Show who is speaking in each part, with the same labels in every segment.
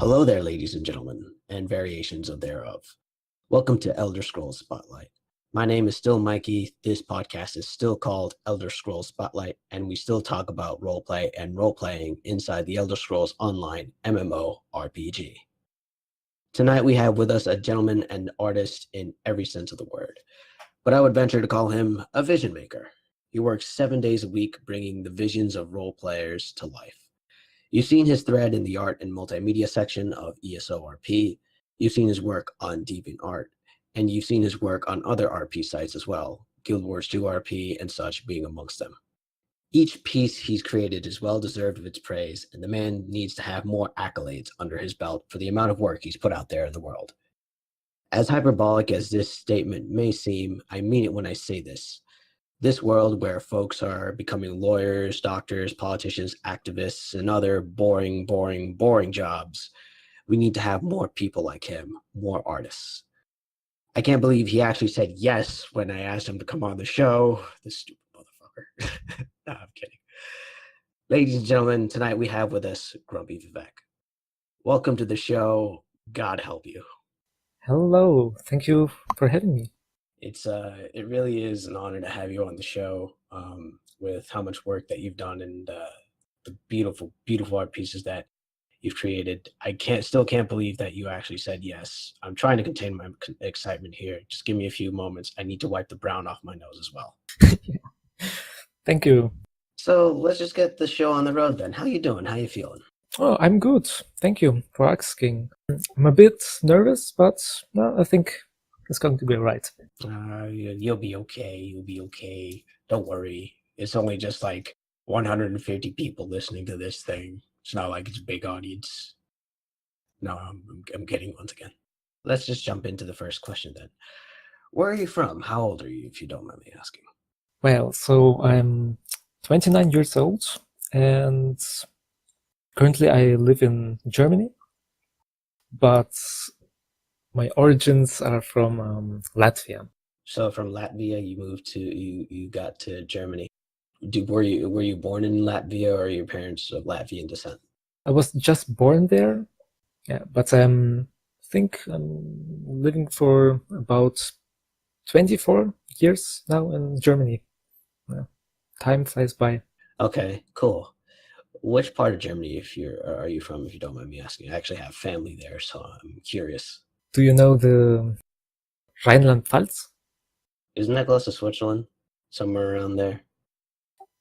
Speaker 1: Hello there, ladies and gentlemen, and variations of thereof. Welcome to Elder Scrolls Spotlight. My name is still Mikey. This podcast is still called Elder Scrolls Spotlight, and we still talk about roleplay and role-playing inside the Elder Scrolls Online MMO-RPG. Tonight we have with us a gentleman and artist in every sense of the word, but I would venture to call him a vision maker. He works 7 days a week bringing the visions of role players to life. You've seen his thread in the art and multimedia section of ESO-RP. You've seen his work on DeviantArt, and you've seen his work on other RP sites as well, Guild Wars 2 RP and such being amongst them. Each piece he's created is well deserved of its praise, and the man needs to have more accolades under his belt for the amount of work he's put out there in the world. As hyperbolic as this statement may seem, I mean it when I say this. This world where folks are becoming lawyers, doctors, politicians, activists, and other boring jobs, we need to have more people like him, more artists. I can't believe he actually said yes when I asked him to come on the show. This stupid motherfucker. No, I'm kidding. Ladies and gentlemen, tonight we have with us GrumpyVivec. Welcome to the show. God help you.
Speaker 2: Hello, thank you for having me.
Speaker 1: It really is an honor to have you on the show, with how much work that you've done and the beautiful art pieces that you've created. I still can't believe that you actually said yes. I'm trying to contain my excitement here. Just give me a few moments. I need to wipe the brown off my nose as well.
Speaker 2: Thank you.
Speaker 1: So let's just get the show on the road then. How you doing? How you feeling?
Speaker 2: Oh, I'm good. Thank you for asking. I'm a bit nervous, but no, I think it's going to be all right.
Speaker 1: You'll be okay. You'll be okay. Don't worry. It's only just like 150 people listening to this thing. It's not like it's a big audience. No, I'm kidding once again. Let's just jump into the first question then. Where are you from? How old are you, if you don't mind me asking?
Speaker 2: Well, so I'm 29 years old, and currently I live in Germany, but my origins are from Latvia.
Speaker 1: So from Latvia, you got to Germany. Were you born in Latvia, or are your parents of Latvian descent?
Speaker 2: I was just born there, yeah, but I think I'm living for about 24 years now in Germany. Yeah. Time flies by.
Speaker 1: Okay, cool. Which part of Germany are you from, if you don't mind me asking? I actually have family there, so I'm curious.
Speaker 2: Do you know the Rheinland-Pfalz?
Speaker 1: Isn't that close to Switzerland? Somewhere around there?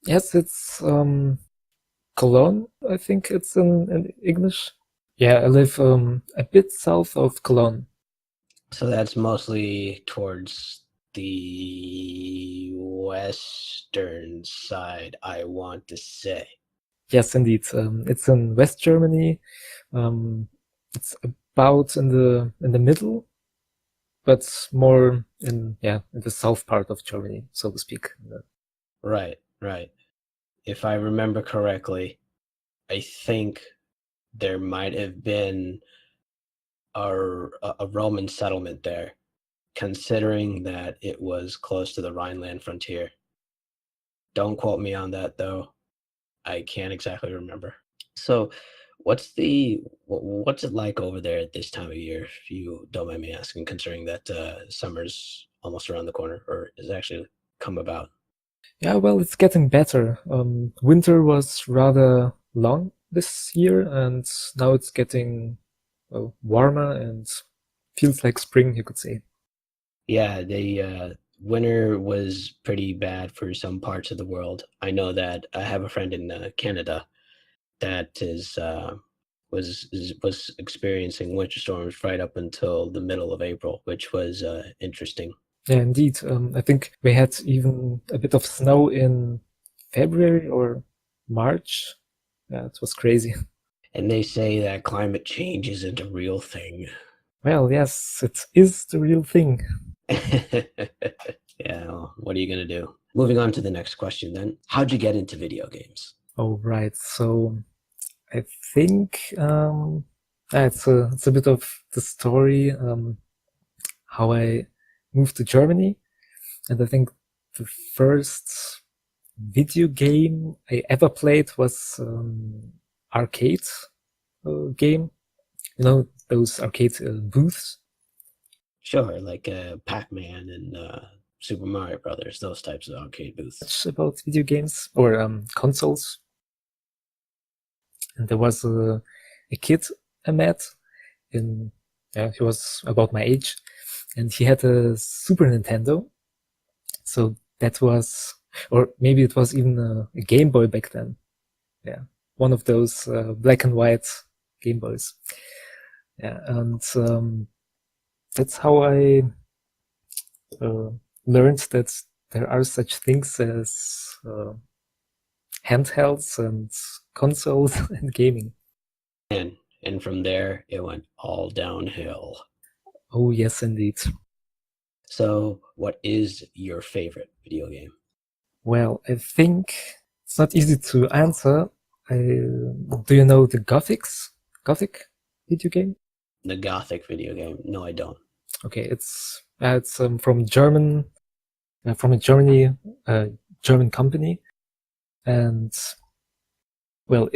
Speaker 2: Yes, it's Cologne, I think it's in English. Yeah, I live a bit south of Cologne.
Speaker 1: So that's mostly towards the western side, I want to say.
Speaker 2: Yes, indeed. It's in West Germany. It's about in the middle, but more in the south part of Germany, so to speak.
Speaker 1: Right. If I remember correctly, I think there might have been a Roman settlement there, considering that it was close to the Rhineland frontier. Don't quote me on that, though. I can't exactly remember. So what's it like over there at this time of year, if you don't mind me asking, considering that summer's almost around the corner, or is actually come about?
Speaker 2: Yeah, well, it's getting better. Winter was rather long this year, and now it's getting warmer and feels like spring, you could say.
Speaker 1: Yeah, the winter was pretty bad for some parts of the world. I know that I have a friend in Canada that was experiencing winter storms right up until the middle of April, which was interesting.
Speaker 2: Yeah, indeed. I think we had even a bit of snow in February or March. Yeah, it was crazy.
Speaker 1: And they say that climate change isn't a real thing.
Speaker 2: Well, yes, it is the real thing.
Speaker 1: Yeah, well, what are you going to do? Moving on to the next question then. How'd you get into video games?
Speaker 2: Oh, right. So I think it's a bit of the story how I moved to Germany, and I think the first video game I ever played was arcade game. You know, those arcade booths?
Speaker 1: Sure, like Pac-Man and Super Mario Brothers, those types of arcade booths.
Speaker 2: Much about video games or consoles. And there was a kid I met he was about my age, and he had a Super Nintendo. So that was, or maybe it was even a Game Boy back then. Yeah, one of those black and white Game Boys. Yeah, and that's how I learned that there are such things as handhelds and consoles and gaming.
Speaker 1: And from there, it went all downhill.
Speaker 2: Oh, yes, indeed.
Speaker 1: So, what is your favorite video game?
Speaker 2: Well, I think it's not easy to answer. Do you know the Gothic video game?
Speaker 1: The Gothic video game? No, I don't.
Speaker 2: Okay, it's from Germany, German company, and well,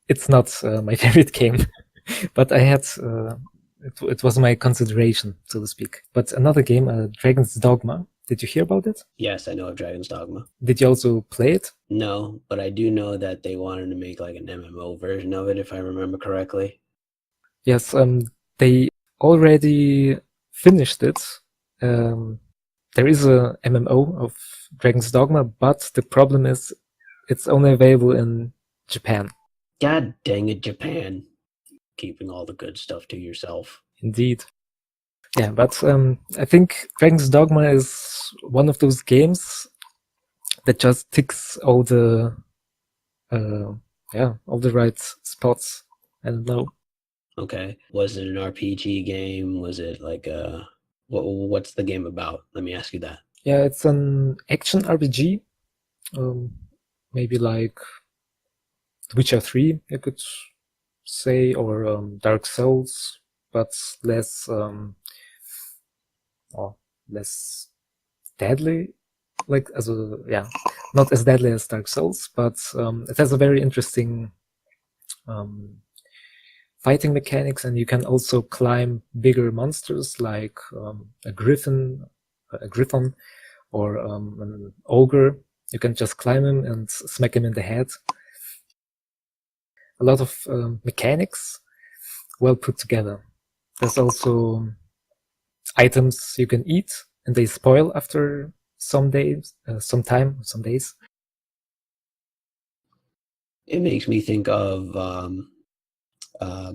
Speaker 2: it's not my favorite game, but I had it was my consideration, so to speak. But another game, Dragon's Dogma. Did you hear about it?
Speaker 1: Yes, I know of Dragon's Dogma.
Speaker 2: Did you also play it?
Speaker 1: No, but I do know that they wanted to make like an MMO version of it, if I remember correctly.
Speaker 2: Yes, they already finished it. There is a MMO of Dragon's Dogma, but the problem is it's only available in Japan.
Speaker 1: God dang it, Japan. Keeping all the good stuff to yourself.
Speaker 2: Indeed. Yeah, but I think Dragon's Dogma is one of those games that just ticks all the right spots. I don't know.
Speaker 1: Okay. Was it an RPG game? Was it like what's the game about? Let me ask you that.
Speaker 2: Yeah, it's an action RPG. Maybe like The Witcher 3, I could say, or Dark Souls, but less deadly. Not as deadly as Dark Souls, but it has a very interesting fighting mechanics, and you can also climb bigger monsters like a griffin, or an ogre. You can just climb him and smack him in the head. A lot of mechanics well put together. There's also items you can eat, and they spoil after some days.
Speaker 1: It makes me think of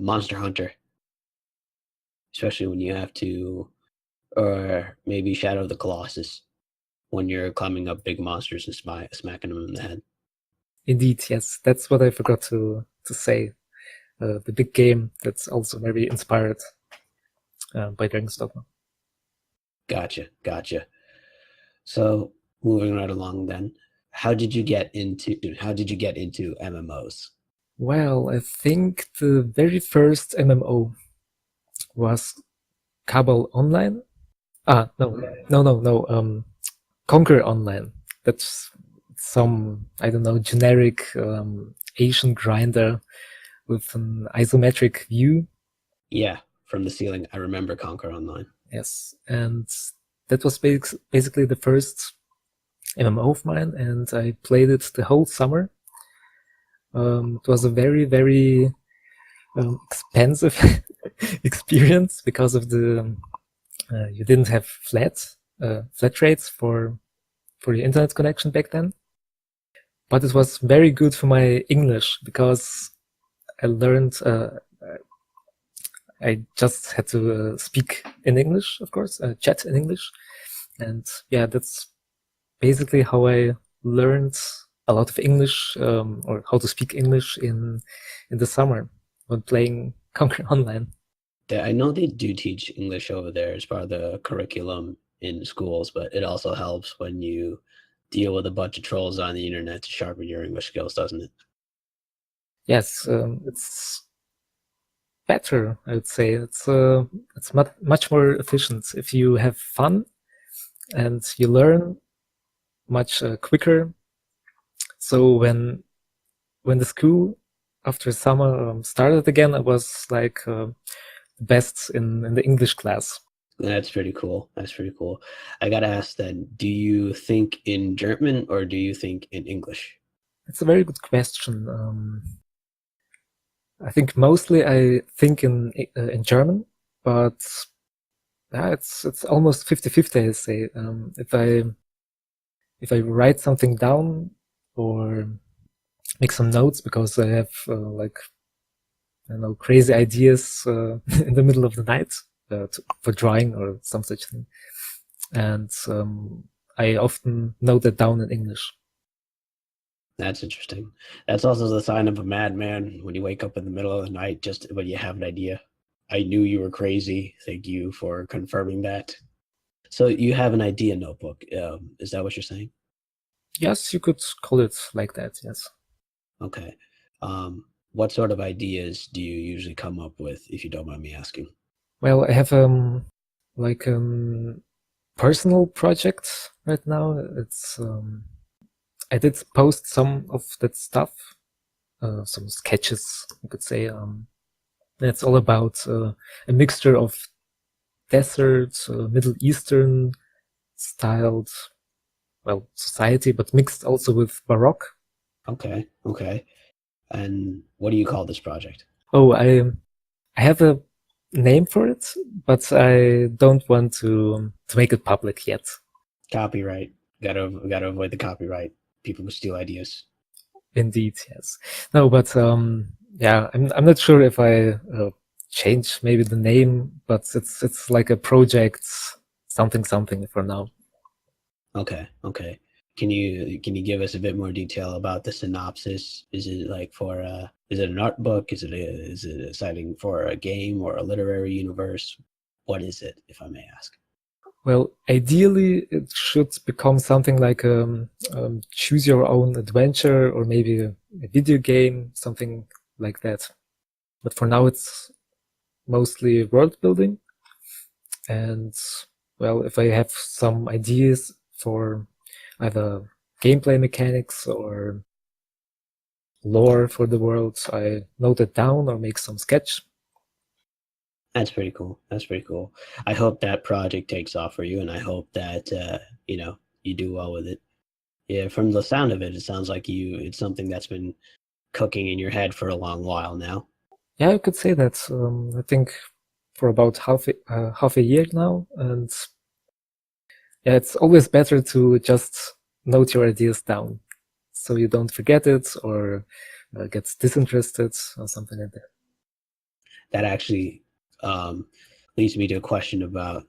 Speaker 1: Monster Hunter, especially when you have to, or maybe Shadow of the Colossus, when you're climbing up big monsters and smacking them in the head.
Speaker 2: Indeed, yes, that's what I forgot to say. The big game that's also very inspired by Dragon's Dogma.
Speaker 1: Gotcha. So moving right along, then, how did you get into MMOs?
Speaker 2: Well, I think the very first MMO was Cabal Online. No. Conquer Online. That's some, I don't know, generic Asian grinder with an isometric view.
Speaker 1: Yeah, from the ceiling. I remember Conquer Online.
Speaker 2: Yes, and that was basically the first MMO of mine, and I played it the whole summer. It was a very, very expensive experience because of the you didn't have flat rates for your internet connection back then. But it was very good for my English because I learned. I just had to speak in English, of course, chat in English, and yeah, that's basically how I learned a lot of English, or how to speak English in the summer when playing Conquer Online.
Speaker 1: I know they do teach English over there as part of the curriculum in schools, but it also helps when you deal with a bunch of trolls on the internet to sharpen your English skills, doesn't it?
Speaker 2: Yes, it's better, I would say. It's much more efficient if you have fun and you learn much quicker. So when the school after summer started again, I was like best in the English class.
Speaker 1: That's pretty cool. That's pretty cool. I gotta ask then, do you think in German or do you think in English?
Speaker 2: It's a very good question. I think mostly I think in German, but yeah, it's almost 50-50, I say. If I write something down or make some notes because I have like, I don't know, crazy ideas in the middle of the night for drawing or some such thing, and I often note that down in English.
Speaker 1: That's interesting. That's also the sign of a madman when you wake up in the middle of the night just when you have an idea. I knew you were crazy. Thank you for confirming that. So you have an idea notebook. Is that what you're saying?
Speaker 2: Yes, you could call it like that. Yes.
Speaker 1: Okay. What sort of ideas do you usually come up with, if you don't mind me asking?
Speaker 2: Well, I have like personal project right now. It's I did post some of that stuff, some sketches, you could say. It's all about a mixture of desert, Middle Eastern styled, well, society, but mixed also with Baroque.
Speaker 1: Okay. Okay. And what do you call this project?
Speaker 2: Oh, I have a name for it, but I don't want to make it public yet.
Speaker 1: Copyright. Gotta avoid the copyright. People who steal ideas.
Speaker 2: Indeed, yes. No, but yeah, I'm not sure if I change maybe the name, but it's like a project something for now.
Speaker 1: Okay. Okay. Can you give us a bit more detail about the synopsis? Is it like for is it an art book? Is it a setting for a game or a literary universe? What is it, if I may ask?
Speaker 2: Well, ideally, it should become something like choose your own adventure or maybe a video game, something like that. But for now, it's mostly world building. And well, if I have some ideas for either gameplay mechanics or lore for the world, I note it down or make some sketch.
Speaker 1: That's pretty cool. That's pretty cool. I hope that project takes off for you, and I hope that you do well with it. Yeah, from the sound of it, it sounds like it's something that's been cooking in your head for a long while now.
Speaker 2: Yeah, I could say that. I think for about half a year now, and yeah, it's always better to just note your ideas down so you don't forget it or get disinterested or something like that.
Speaker 1: That actually leads me to a question about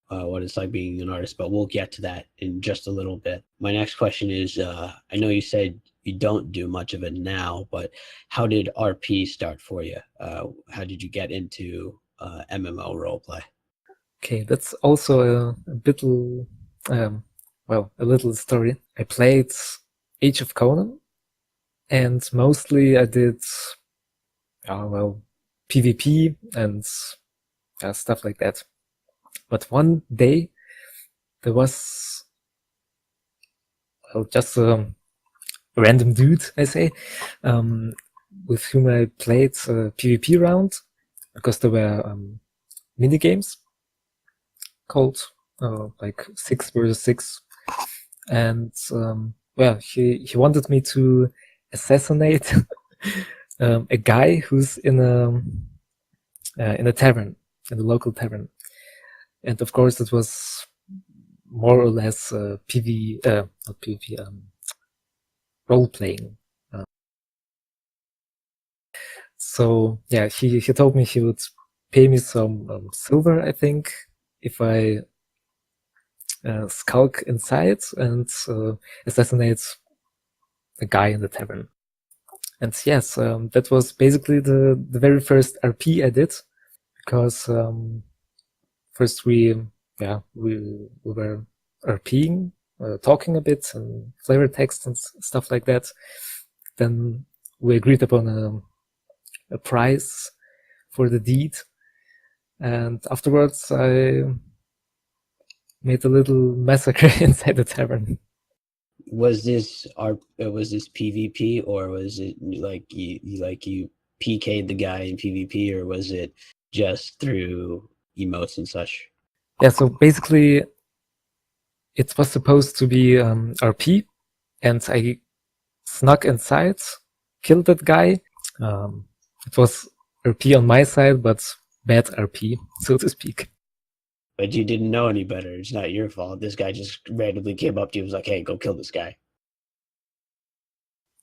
Speaker 1: what it's like being an artist, but we'll get to that in just a little bit. My next question is, I know you said you don't do much of it now, but how did RP start for you? How did you get into MMO roleplay?
Speaker 2: Okay, that's also a little story. I played Age of Conan, and mostly I did, PvP and stuff like that. But one day there was just a random dude, I say, with whom I played a PvP round because there were mini games called like 6 versus 6, and well, he wanted me to assassinate a guy who's in a tavern, in the local tavern, and of course it was more or less not PvP, role playing. So yeah, he told me he would pay me some silver, I think, if I skulk inside and assassinate the guy in the tavern. And yes, that was basically the very first RP I did, because first we were RPing, talking a bit and flavor text and stuff like that. Then we agreed upon a price for the deed, and afterwards I made a little massacre inside the tavern.
Speaker 1: Was this PvP, or was it like you PK'd the guy in PvP, or was it just through emotes and such?
Speaker 2: Yeah, so basically it was supposed to be RP, and I snuck inside, killed that guy. It was RP on my side, but bad RP, so to speak.
Speaker 1: But you didn't know any better. It's not your fault. This guy just randomly came up to you and was like, hey, go kill this guy.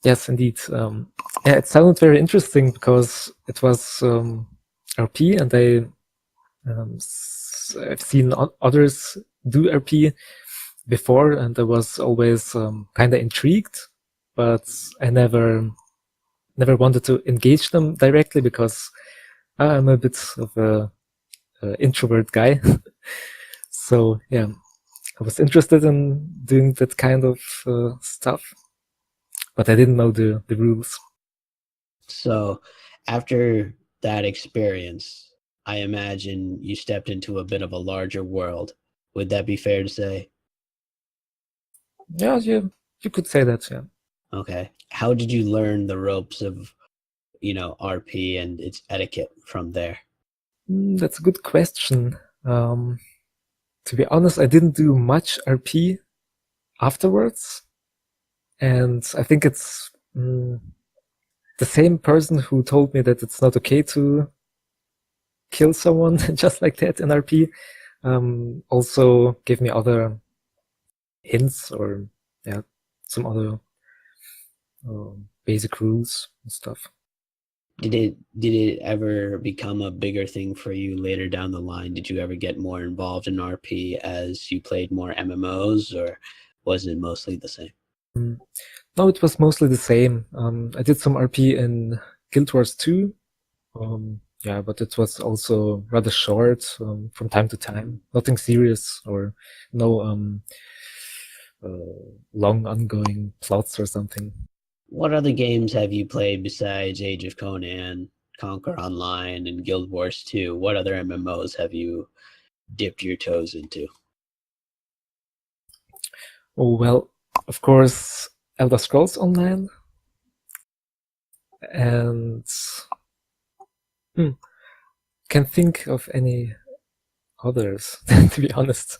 Speaker 2: Yes, indeed. Yeah, it sounded very interesting because it was RP, and I've seen others do RP before, and I was always kind of intrigued, but I never wanted to engage them directly because I'm a bit of a introvert guy. So yeah, I was interested in doing that kind of stuff, but I didn't know the rules.
Speaker 1: So after that experience, I imagine you stepped into a bit of a larger world. Would that be fair to say?
Speaker 2: Yeah, you could say that. Yeah.
Speaker 1: Okay. How did you learn the ropes of, RP and its etiquette from there?
Speaker 2: That's a good question. To be honest, I didn't do much RP afterwards, and I think it's the same person who told me that it's not okay to kill someone just like that in RP also gave me other hints or some other basic rules and stuff.
Speaker 1: Did it ever become a bigger thing for you later down the line? Did you ever get more involved in RP as you played more MMOs, or was it mostly the same?
Speaker 2: No, it was mostly the same. I did some RP in Guild Wars 2. Yeah, but it was also rather short from time to time. Nothing serious or no long ongoing plots or something.
Speaker 1: What other games have you played besides Age of Conan, Conquer Online, and Guild Wars 2? What other MMOs have you dipped your toes into?
Speaker 2: Oh, well, of course, Elder Scrolls Online. And can't think of any others, to be honest.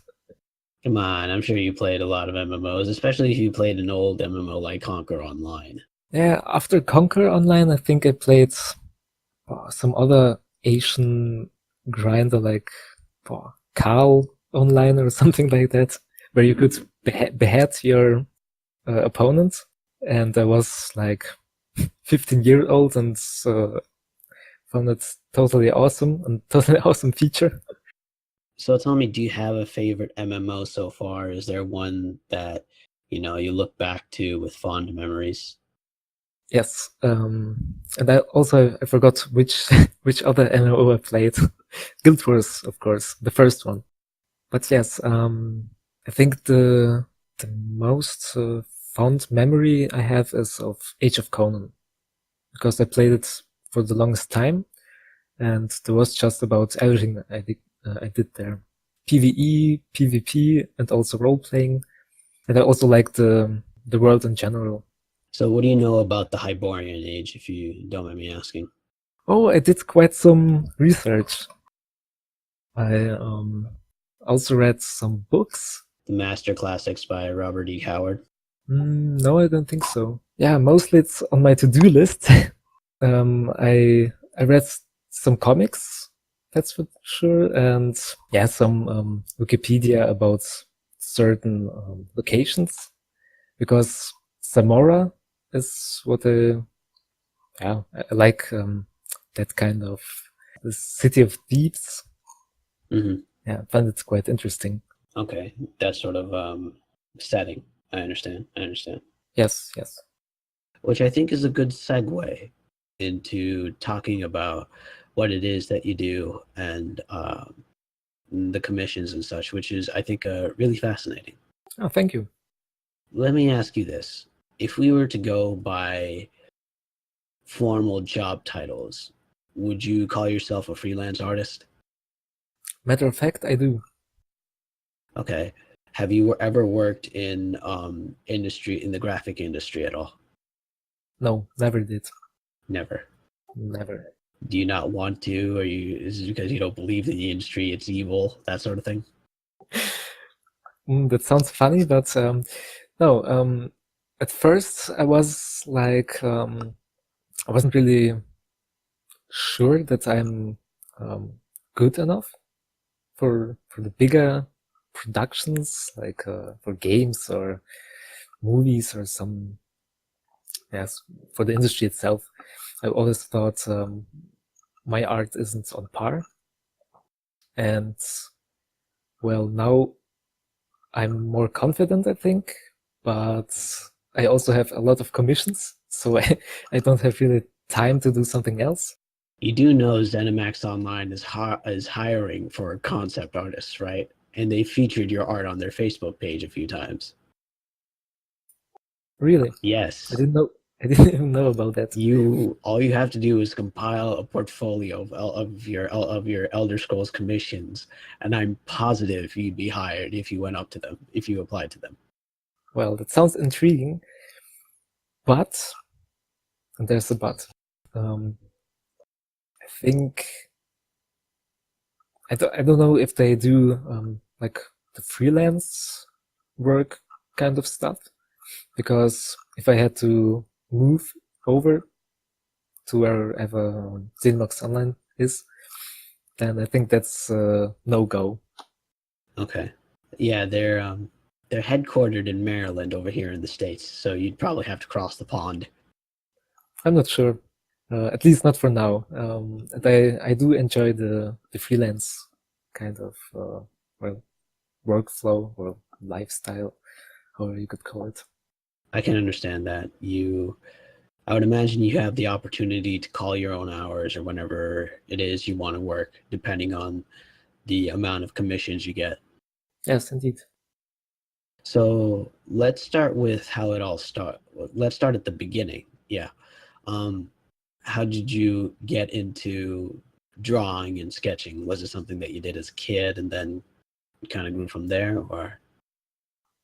Speaker 1: Come on, I'm sure you played a lot of MMOs, especially if you played an old MMO like Conquer Online.
Speaker 2: Yeah, after Conquer Online, I think I played some other Asian grinder like Carl Online or something like that, where you could behead your opponent. And I was like 15 years old and found it totally awesome and totally awesome feature.
Speaker 1: So tell me, do you have a favorite MMO so far? Is there one that you look back to with fond memories?
Speaker 2: Yes, and I forgot which which other MMO I played. Guild Wars, of course, the first one. But yes, I think the most fond memory I have is of Age of Conan, because I played it for the longest time, and there was just about everything I did there. PvE, PvP, and also role playing, and I also like the world in general.
Speaker 1: So what do you know about the Hyborian Age, if you don't mind me asking?
Speaker 2: Oh, I did quite some research. I also read some books.
Speaker 1: The Master Classics by Robert E. Howard.
Speaker 2: No, I don't think so. Yeah, mostly it's on my to-do list. I read some comics, that's for sure, and yeah, some Wikipedia about certain locations, because Zamora is what I like, that kind of the city of thieves.
Speaker 1: Mm-hmm.
Speaker 2: Yeah, I find it quite interesting.
Speaker 1: Okay, that sort of setting. I understand.
Speaker 2: Yes.
Speaker 1: Which I think is a good segue into talking about what it is that you do and the commissions and such, which is, I think, really fascinating.
Speaker 2: Oh, thank you.
Speaker 1: Let me ask you this. If we were to go by formal job titles, would you call yourself a freelance artist?
Speaker 2: Matter of fact, I do.
Speaker 1: Okay. Have you ever worked in industry, in the graphic industry at all?
Speaker 2: No, never did.
Speaker 1: Never.
Speaker 2: Never.
Speaker 1: Do you not want to? Or is it because you don't believe in the industry? It's evil, that sort of thing.
Speaker 2: That sounds funny, but no. At first, I was like, I wasn't really sure that I'm good enough for the bigger productions, like for games or movies or some, yes, for the industry itself. I always thought my art isn't on par, and well, now I'm more confident, I think, but I also have a lot of commissions, so I don't have really time to do something else.
Speaker 1: You do know ZeniMax Online is hiring for concept artists, right? And they featured your art on their Facebook page a few times.
Speaker 2: Really? I
Speaker 1: Yes.
Speaker 2: didn't know. I didn't even know about that.
Speaker 1: All you have to do is compile a portfolio of your Elder Scrolls commissions, and I'm positive you'd be hired if you went up to them, if you applied to them.
Speaker 2: Well, that sounds intriguing, but, and there's a but. I think I don't know if they do like the freelance work kind of stuff, because if I had to move over to wherever ZeniMax Online is, then I think that's no go.
Speaker 1: Okay. Yeah, they're headquartered in Maryland over here in the States, so you'd probably have to cross the pond.
Speaker 2: I'm not sure, at least not for now. And I do enjoy the freelance kind of well, workflow or lifestyle, however you could call it.
Speaker 1: I can understand that. I would imagine you have the opportunity to call your own hours or whenever it is you want to work, depending on the amount of commissions you get.
Speaker 2: Yes, indeed.
Speaker 1: So let's start with how it all started. Let's start at the beginning. Yeah. How did you get into drawing and sketching? Was it something that you did as a kid and then kind of grew from there, or?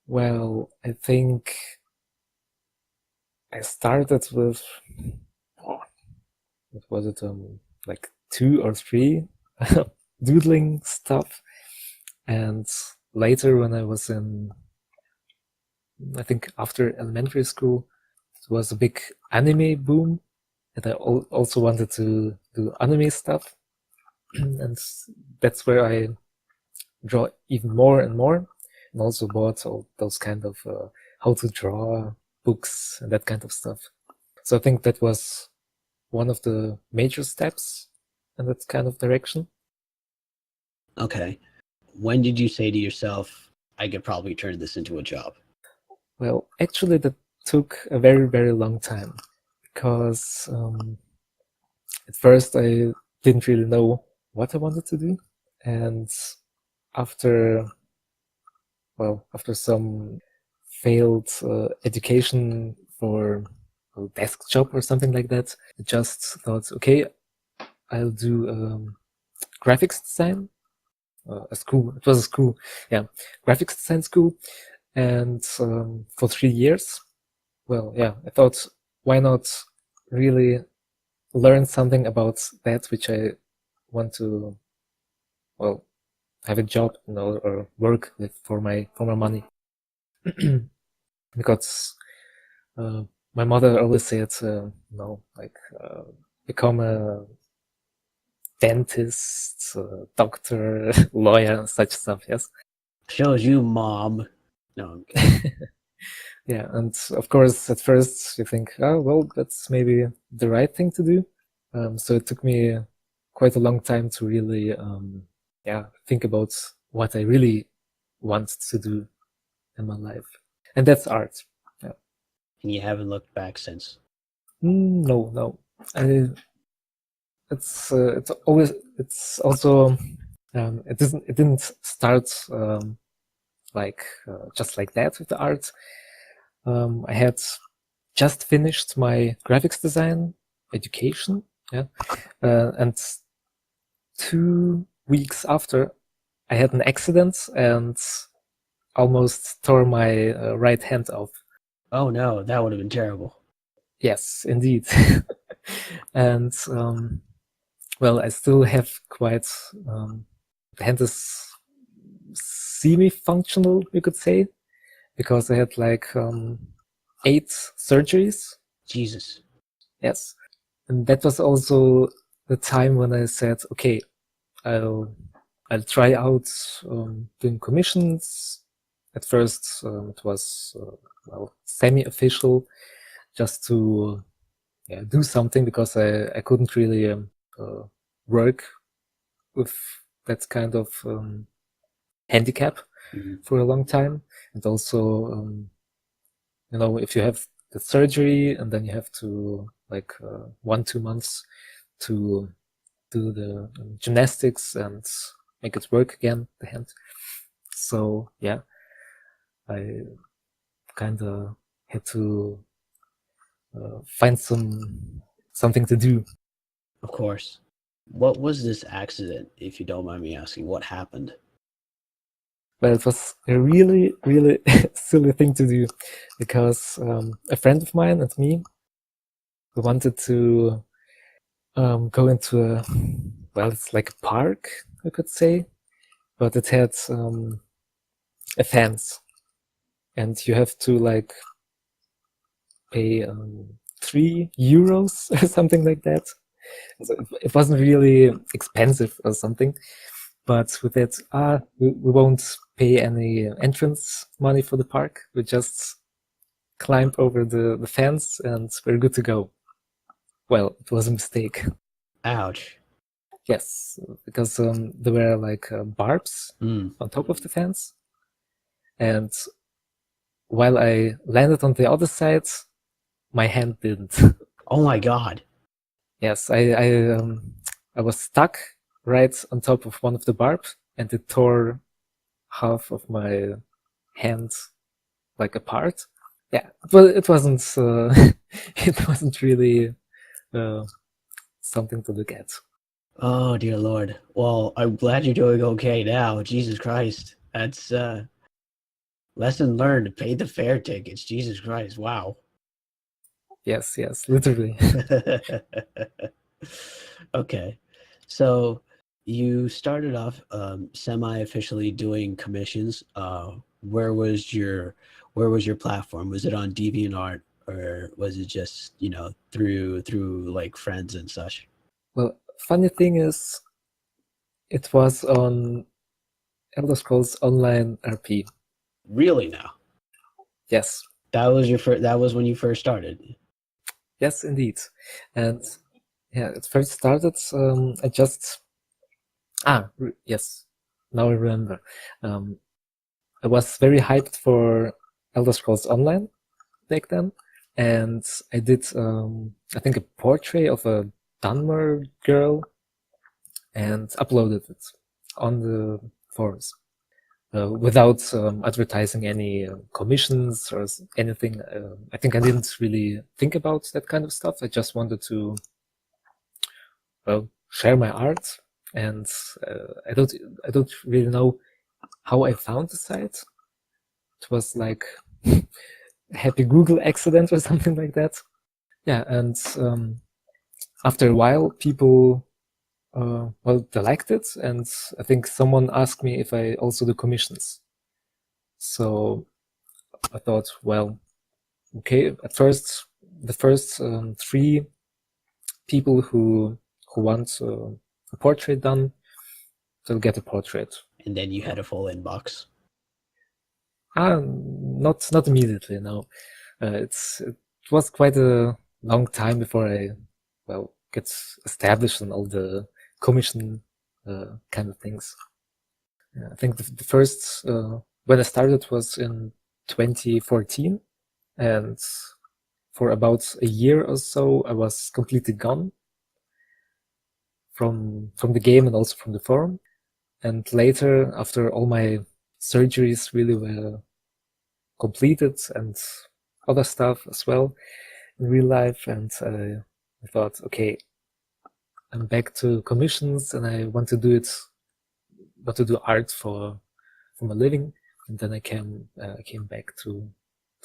Speaker 2: Well, I think I started with, what was it, like 2 or 3 doodling stuff. And later, when I was in, I think after elementary school, it was a big anime boom, and I also wanted to do anime stuff. And that's where I draw even more and more, and also bought all those kind of how to draw books and that kind of stuff. So I think that was one of the major steps in that kind of direction.
Speaker 1: Okay. When did you say to yourself, I could probably turn this into a job?
Speaker 2: Well, actually, that took a very, very long time, because at first I didn't really know what I wanted to do. And after, well, after some failed education for a desk job or something like that, I just thought, okay, I'll do graphics design, a school. It was a school, yeah, graphics design school. And for 3 years, well, yeah, I thought, why not really learn something about that which I want to, well, have a job, you know, or work with for my money. Because my mother always said, like become a dentist, doctor, lawyer, such stuff. Yes.
Speaker 1: Shows you, mom. No, I'm kidding.
Speaker 2: Yeah, and of course, at first you think, oh well, that's maybe the right thing to do. So it took me quite a long time to really, think about what I really want to do in my life, and that's art. Yeah.
Speaker 1: And you haven't looked back since.
Speaker 2: No. It's always, it's also, it didn't start like just like that with the art. I had just finished my graphics design education, yeah, and 2 weeks after, I had an accident and almost tore my right hand off.
Speaker 1: Oh no, that would have been terrible.
Speaker 2: Yes, indeed. And well, I still have quite the hand is semi-functional, you could say, because I had like 8 surgeries.
Speaker 1: Jesus.
Speaker 2: Yes, and that was also the time when I said, okay, I'll try out doing commissions. At first, it was well, semi-official, just to do something, because I couldn't really work with that kind of handicap for a long time. And also, if you have the surgery and then you have to like 1-2 months to do the gymnastics and make it work again, the hand. So yeah, I kind of had to find something to do.
Speaker 1: Of course. What was this accident, if you don't mind me asking? What happened?
Speaker 2: Well, it was a really, really silly thing to do, because a friend of mine and me, we wanted to go into well, it's like a park, I could say, but it had a fence, and you have to like pay €3 or something like that. So it wasn't really expensive or something, but with that, we won't pay any entrance money for the park. We just climb over the fence and we're good to go. Well, it was a mistake.
Speaker 1: Ouch.
Speaker 2: Yes, because there were like barbs on top of the fence, and while I landed on the other side, my hand didn't.
Speaker 1: Oh my God.
Speaker 2: Yes, I was stuck right on top of one of the barbs, and it tore half of my hand like apart. Yeah, but it wasn't it wasn't really something to look at.
Speaker 1: Oh dear Lord. Well, I'm glad you're doing okay now. Jesus Christ. That's lesson learned. Pay the fare tickets. Jesus Christ. Wow.
Speaker 2: Yes, literally.
Speaker 1: Okay. So you started off semi-officially doing commissions. Where was your platform? Was it on DeviantArt, or was it just, through like friends and such?
Speaker 2: Well, funny thing is, it was on Elder Scrolls Online RP.
Speaker 1: Really now?
Speaker 2: Yes.
Speaker 1: That was that was when you first started.
Speaker 2: Yes, indeed. And yeah, it first started, I just yes, now I remember. I was very hyped for Elder Scrolls Online back then, and I did I think a portrait of a Dunmer girl and uploaded it on the forums without advertising any commissions or anything. I think I didn't really think about that kind of stuff. I just wanted to share my art, and I don't really know how I found the site. It was like a happy Google accident or something like that. Yeah, and after a while, people they liked it, and I think someone asked me if I also do commissions. So I thought, well, okay. At first, the first 3 people who want a portrait done, they'll get a portrait.
Speaker 1: And then you had a full inbox.
Speaker 2: Not immediately. No, it was quite a long time before I get established in all the commission kind of things. I think the first when I started was in 2014, and for about a year or so I was completely gone from the game and also from the forum. And later, after all my surgeries really were completed and other stuff as well in real life, and I thought, okay, I'm back to commissions and I want to do art for a living. And then I came back to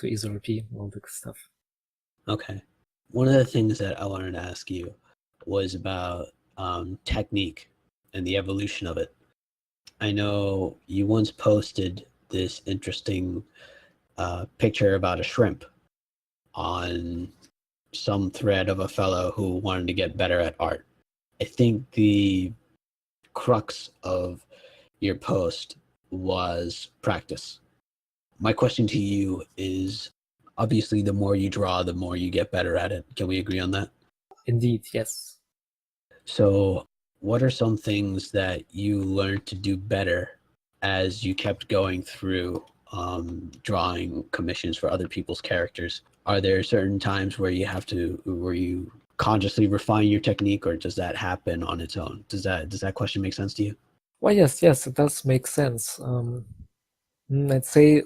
Speaker 2: ESO-RP and all that stuff.
Speaker 1: Okay. One of the things that I wanted to ask you was about technique and the evolution of it. I know you once posted this interesting picture about a shrimp on some thread of a fellow who wanted to get better at art. I think the crux of your post was practice. My question to you is, obviously, the more you draw, the more you get better at it. Can we agree on that?
Speaker 2: Indeed, yes.
Speaker 1: So, what are some things that you learned to do better as you kept going through drawing commissions for other people's characters? Are there certain times where you consciously refine your technique, or does that happen on its own? Does that question make sense to you?
Speaker 2: Well, yes, it does make sense. I'd say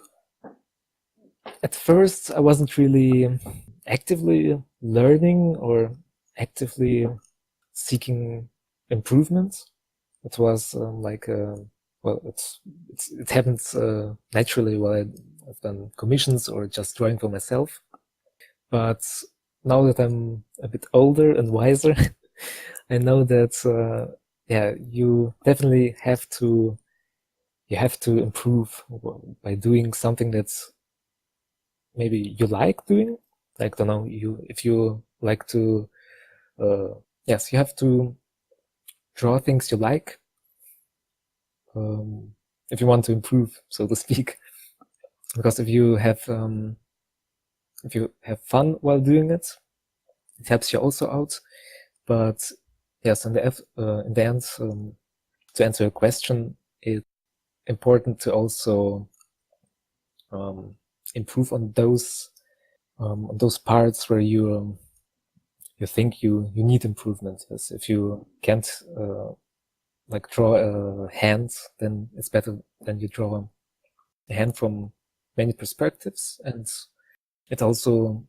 Speaker 2: at first I wasn't really actively learning or actively seeking improvements. It was it happens naturally while I've done commissions or just drawing for myself. But now that I'm a bit older and wiser, I know that you definitely have to improve by doing something that's maybe you like doing. Like, I don't know, if you like to, yes, you have to draw things you like. If you want to improve, so to speak, because if you have fun while doing it, it helps you also out. But yes, in the end, to answer your question, it's important to also improve on those parts where you think you need improvement. Yes, if you can't like draw a hand, then it's better than you draw a hand from many perspectives, and it also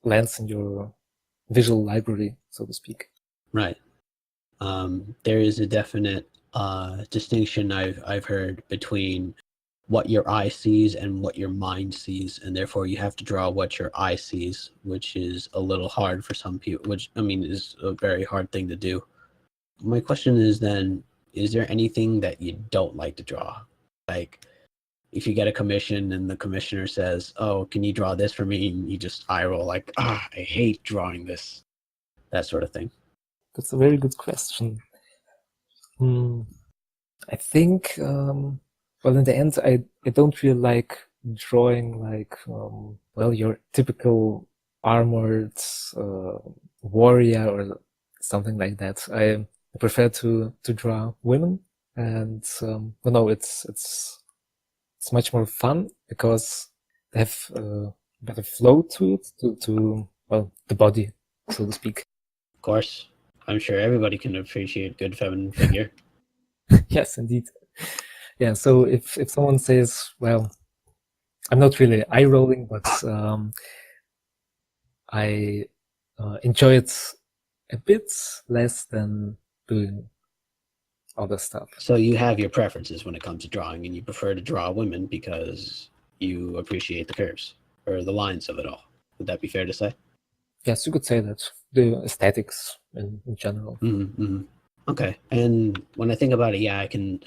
Speaker 2: lands in your visual library, so to speak.
Speaker 1: Right. There is a definite distinction I've heard between what your eye sees and what your mind sees, and therefore you have to draw what your eye sees, which is a little hard for some people, which I mean is a very hard thing to do. My question is then, is there anything that you don't like to draw? Like if you get a commission and the commissioner says, "Oh, can you draw this for me?" and you just eye roll like, I hate drawing this. That sort of thing.
Speaker 2: That's a very good question. I think, well, in the end, I don't really like drawing like, your typical armored warrior or something like that. I prefer to draw women, and it's much more fun because they have a better flow to it, to the body, so to speak.
Speaker 1: Of course, I'm sure everybody can appreciate good feminine figure.
Speaker 2: Yes, indeed. Yeah, so if someone says, well, I'm not really eye rolling, but I enjoy it a bit less than doing other stuff.
Speaker 1: So you have your preferences when it comes to drawing, and you prefer to draw women because you appreciate the curves or the lines of it all. Would that be fair to say?
Speaker 2: Yes, you could say that. The aesthetics in general.
Speaker 1: Mm-hmm, mm-hmm. Okay. And when I think about it, yeah, I can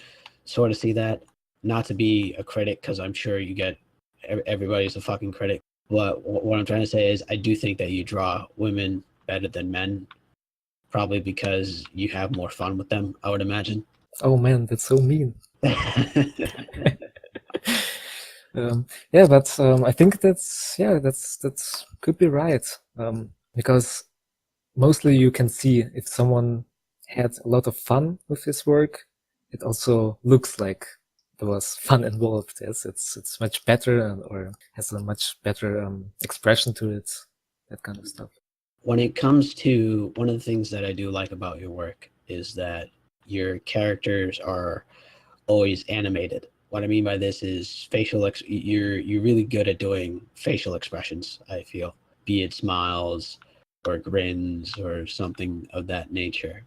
Speaker 1: sort of see that. Not to be a critic, because I'm sure you get everybody's a fucking critic. But what I'm trying to say is, I do think that you draw women better than men, probably because you have more fun with them, I would imagine.
Speaker 2: Oh man, that's so mean. Yeah, but I think that's could be right. Because mostly you can see if someone had a lot of fun with his work, it also looks like there was fun involved. Yes, it's much better or has a much better expression to it, that kind of stuff.
Speaker 1: When it comes to one of the things that I do like about your work is that your characters are always animated. What I mean by this is you're really good at doing facial expressions, I feel, be it smiles or grins or something of that nature.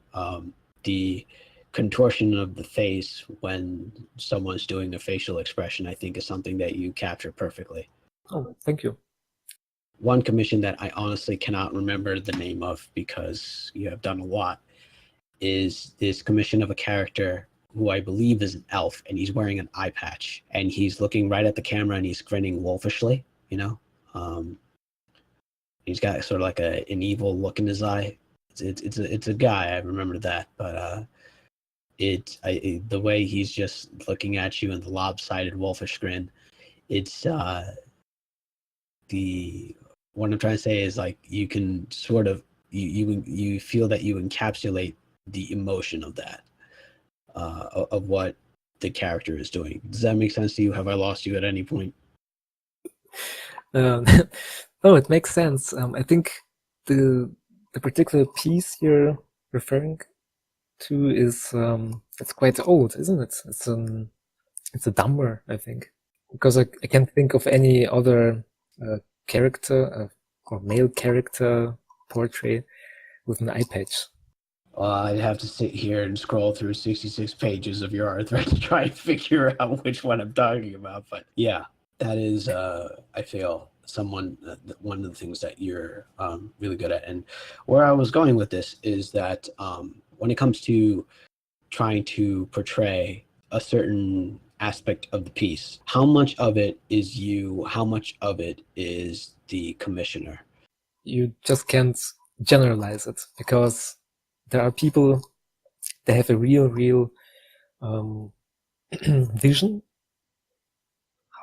Speaker 1: The contortion of the face when someone's doing a facial expression, I think, is something that you capture perfectly.
Speaker 2: Oh, thank you.
Speaker 1: One commission that I honestly cannot remember the name of because you have done a lot is this commission of a character who I believe is an elf, and he's wearing an eye patch, and he's looking right at the camera, and he's grinning wolfishly. He's got sort of like an evil look in his eye. It's a guy. I remember that, but the way he's just looking at you and the lopsided wolfish grin. It's the what I'm trying to say is like you can sort of you feel that you encapsulate the emotion of that of what the character is doing. Does that make sense to you? Have I lost you at any point?
Speaker 2: No, it makes sense. I think the particular piece you're referring to is it's quite old, isn't it? It's a dumber, I think, because I can't think of any other character or male character portrait with an eye patch.
Speaker 1: I'd have to sit here and scroll through 66 pages of your art thread to try and figure out which one I'm talking about. But yeah, that is, I feel, one of the things that you're really good at. And where I was going with this is that when it comes to trying to portray a certain aspect of the piece, how much of it is you? How much of it is the commissioner?
Speaker 2: You just can't generalize it, because there are people that have a real vision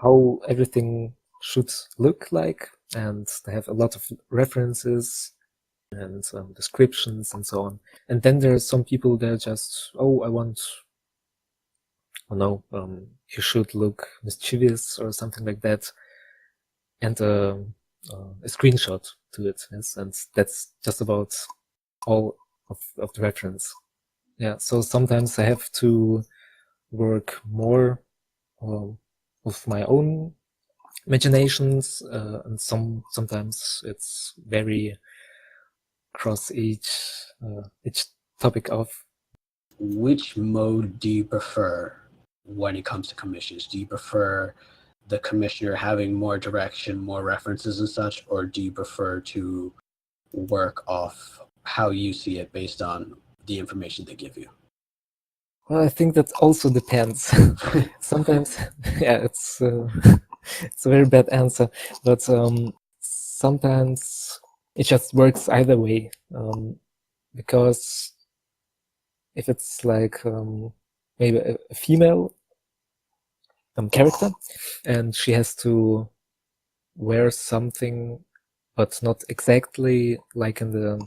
Speaker 2: how everything should look like, and they have a lot of references and descriptions and so on. And then there are some people that are just, you should look mischievous or something like that, and a screenshot to it. Yes, and that's just about all of the reference. Yeah, so sometimes I have to work more with my own imaginations, and sometimes it's very cross each topic off.
Speaker 1: Which mode do you prefer when it comes to commissions? Do you prefer the commissioner having more direction, more references and such, or do you prefer to work off how you see it based on the information they give you?
Speaker 2: Well, I think that also depends. Sometimes, yeah, it's it's a very bad answer, but sometimes it just works either way. Because if it's like maybe a female character, and she has to wear something, but not exactly like in the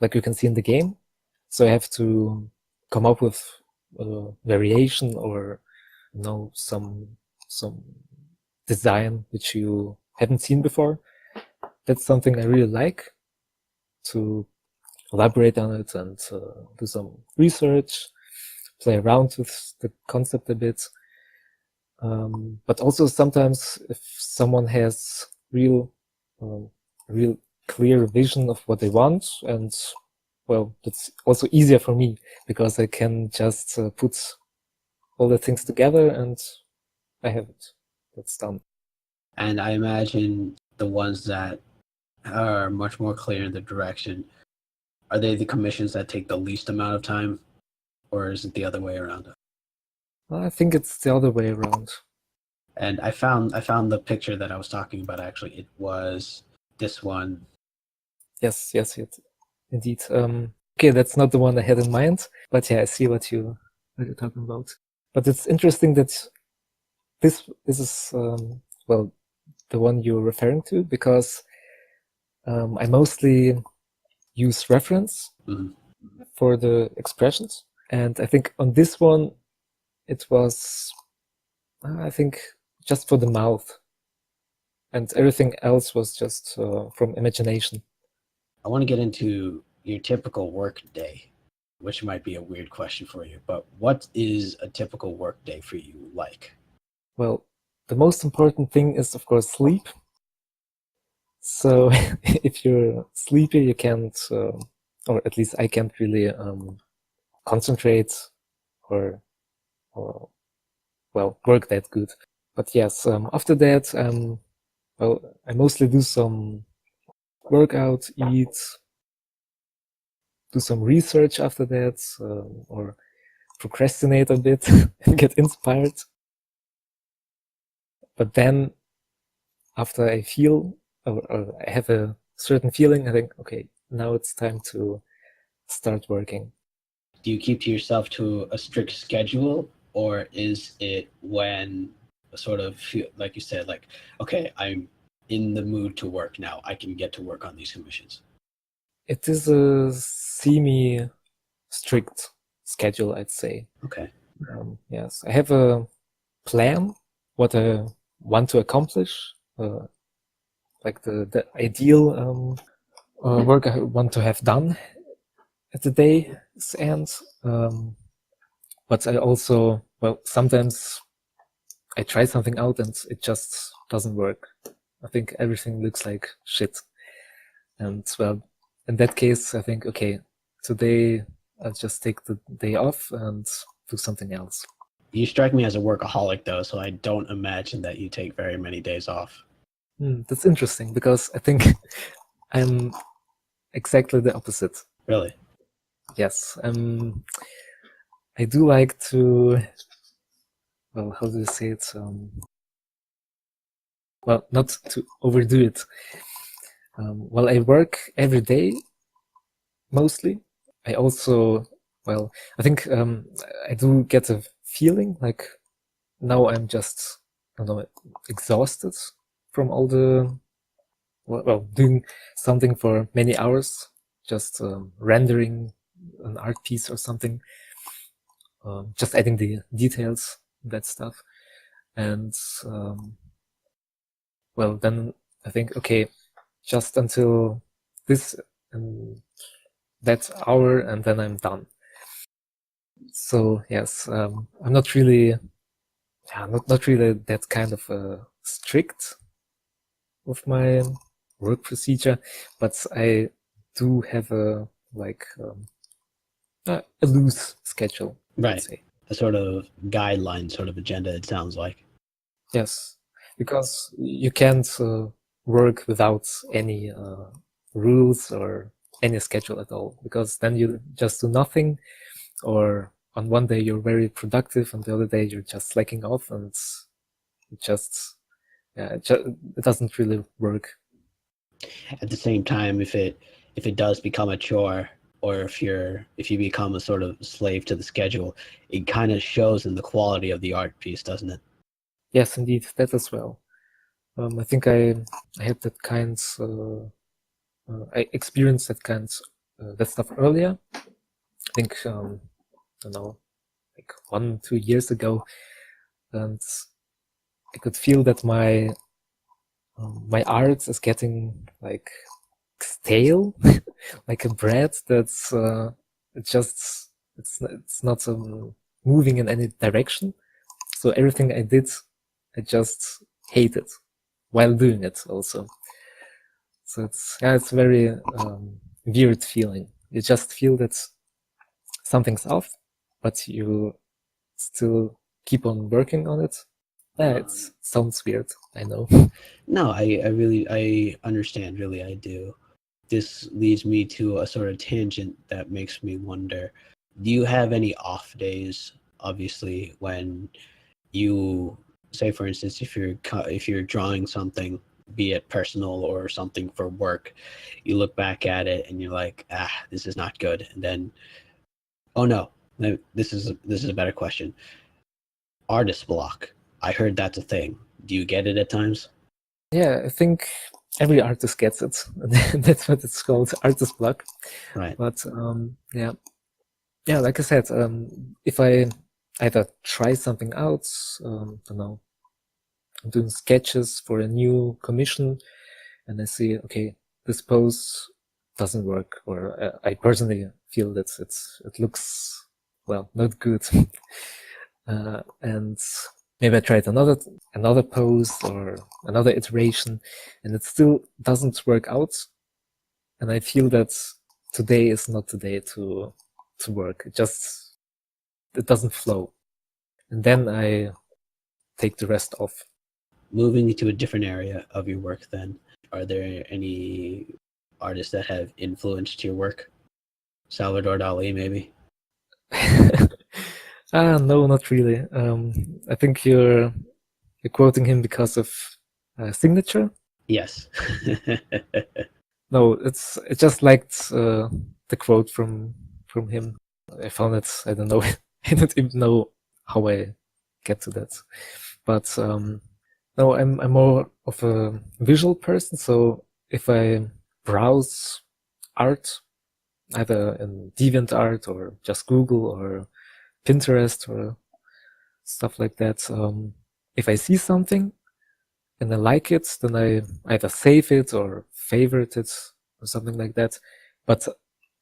Speaker 2: like you can see in the game, so I have to come up with variation, or some design which you haven't seen before. That's something I really like, to elaborate on it and do some research, play around with the concept a bit. But also sometimes if someone has real clear vision of what they want, and well, that's also easier for me, because I can just put all the things together and I have it. That's done.
Speaker 1: And I imagine the ones that are much more clear in the direction, are they the commissions that take the least amount of time, or is it the other way around?
Speaker 2: Well, I think it's the other way around.
Speaker 1: And I found the picture that I was talking about. Actually, it was this one.
Speaker 2: Yes, indeed. Okay, that's not the one I had in mind, but yeah, I see what you're talking about. But it's interesting that this is well, the one you're referring to, because I mostly use reference for the expressions, and I think on this one it was I think just for the mouth, and everything else was just from imagination.
Speaker 1: I want to get into your typical work day, which might be a weird question for you, but what is a typical work day for you like?
Speaker 2: Well, the most important thing is, of course, sleep. So if you're sleepy, you can't, or at least I can't really concentrate or well, work that good. But yes, after that, well, I mostly do some workout, eat, do some research after that, or procrastinate a bit and get inspired. But then after I feel, or I have a certain feeling, I think, okay, now it's time to start working.
Speaker 1: Do you keep to yourself to a strict schedule, or is it when sort of feel, like you said, like, okay, I'm in the mood to work now, I can get to work on these commissions?
Speaker 2: It is a semi-strict schedule, I'd say.
Speaker 1: Okay.
Speaker 2: Yes, I have a plan, what I want to accomplish, like the ideal work I want to have done at the day's end. But I also, well, sometimes I try something out and it just doesn't work. I think everything looks like shit. And well, in that case, I think, okay, today I'll just take the day off and do something else.
Speaker 1: You strike me as a workaholic, though, so I don't imagine that you take very many days off.
Speaker 2: That's interesting because I think I'm exactly the opposite.
Speaker 1: Really?
Speaker 2: Yes, I do like to, well, how do you say it? Well, not to overdo it. Well, I work every day, mostly. I also, well, I think I do get a feeling like now I'm just, I don't know, exhausted from all the, well, doing something for many hours, just rendering an art piece or something, just adding the details, that stuff. And well, then I think, okay, just until this and that hour, and then I'm done. So yes, I'm not really, not really that kind of strict with my work procedure, but I do have a a loose schedule.
Speaker 1: Right.
Speaker 2: Let's say.
Speaker 1: A sort of guideline, sort of agenda, it sounds like.
Speaker 2: Yes, because you can't work without any rules or any schedule at all, because then you just do nothing, or on one day you're very productive and the other day you're just slacking off, and it just, it doesn't really work.
Speaker 1: At the same time, if it does become a chore, or if you become a sort of slave to the schedule, it kind of shows in the quality of the art piece, doesn't it?
Speaker 2: Yes, indeed, that as well. I think I had that kind, I experienced that stuff earlier. I think, I don't know, like 1-2 years ago, and I could feel that my art is getting like stale, like a bread that's it's not moving in any direction. So everything I did, I just hated while doing it also. So it's very weird feeling. You just feel that something's off, but you still keep on working on it. Yeah, it sounds weird, I know.
Speaker 1: No, I understand, really, I do. This leads me to a sort of tangent that makes me wonder, do you have any off days, obviously, when you say, for instance, if you're drawing something, be it personal or something for work, you look back at it and you're like, this is not good, and then, oh no, this is a better question. Artist block. I heard that's a thing. Do you get it at times?
Speaker 2: Yeah, I think every artist gets it. That's what it's called, artist block.
Speaker 1: Right.
Speaker 2: But yeah, like I said, if I either try something out, I don't know, I'm doing sketches for a new commission, and I see, okay, this pose doesn't work, or I personally feel that it looks, well, not good. And maybe I tried another pose or another iteration, and it still doesn't work out. And I feel that today is not the day to work. It doesn't flow. And then I take the rest off.
Speaker 1: Moving into a different area of your work, then, are there any artists that have influenced your work? Salvador Dali, maybe?
Speaker 2: No, not really. I think you're quoting him because of signature.
Speaker 1: Yes.
Speaker 2: No, I just liked the quote from him. I found it. I don't know. I don't even know how I get to that. But no, I'm more of a visual person. So if I browse art, either in DeviantArt or just Google or Pinterest or stuff like that, if I see something and I like it, then I either save it or favorite it or something like that. But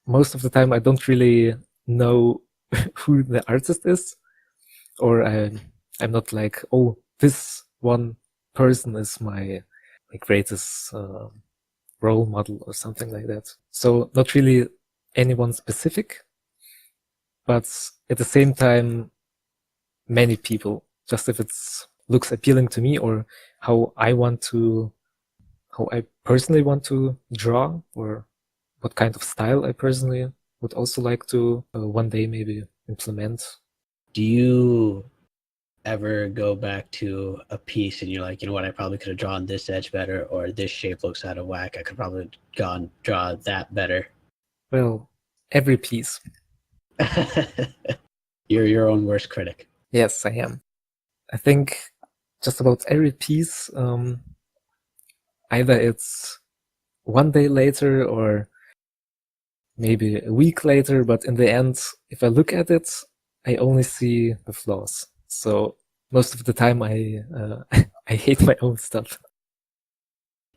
Speaker 2: most of the time, I don't really know who the artist is, or I'm not like, oh, this one person is my greatest role model or something like that. So not really anyone specific, but at the same time, many people. Just if it looks appealing to me or how I personally want to draw, or what kind of style I personally would also like to one day maybe implement.
Speaker 1: Do you ever go back to a piece and you're like, you know what, I probably could have drawn this edge better, or this shape looks out of whack, I could probably draw that better?
Speaker 2: Well, every piece.
Speaker 1: You're your own worst critic.
Speaker 2: Yes, I am. I think just about every piece, either it's one day later or maybe a week later, but in the end, if I look at it, I only see the flaws. So most of the time, I I hate my own stuff.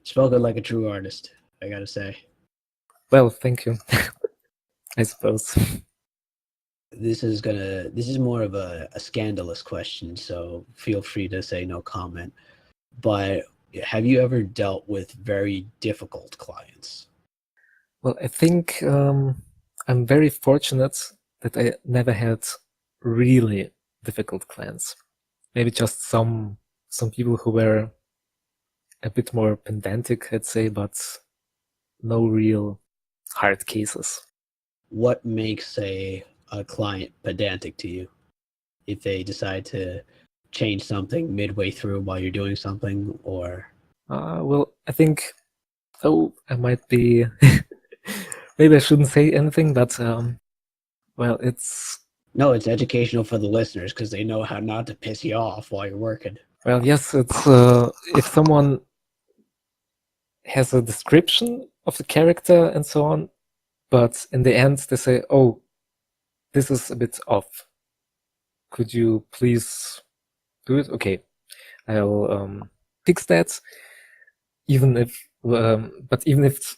Speaker 1: Spoken like a true artist, I gotta say.
Speaker 2: Well, thank you. I suppose.
Speaker 1: This is more of a scandalous question, so feel free to say no comment. But have you ever dealt with very difficult clients?
Speaker 2: Well, I think I'm very fortunate that I never had really difficult clients. Maybe just some people who were a bit more pedantic, I'd say, but no real hard cases.
Speaker 1: What makes a client pedantic to you? If they decide to change something midway through while you're doing something, or
Speaker 2: Well, I think, I might be, maybe I shouldn't say anything, but well, it's
Speaker 1: no, it's educational for the listeners because they know how not to piss you off while you're working.
Speaker 2: well, yes, it's if someone has a description of the character and so on, but in the end they say, "Oh, this is a bit off. Could you please do it?" Okay, I'll fix that. But even if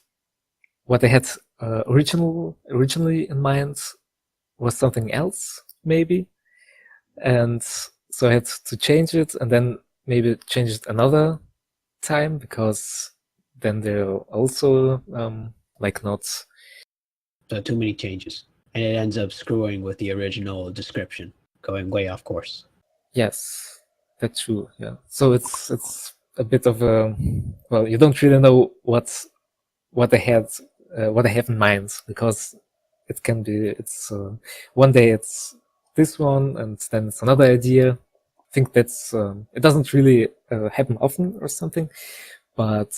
Speaker 2: what I had originally in mind was something else, maybe, and so I had to change it, and then maybe change it another time, because then they're also like not.
Speaker 1: So too many changes, and it ends up screwing with the original description, going way off course.
Speaker 2: Yes, that's true. Yeah. So it's a bit of a, well, you don't really know what I had what I have in mind, because it can be it's one day it's this one and then it's another idea. I think that's it doesn't really happen often or something, but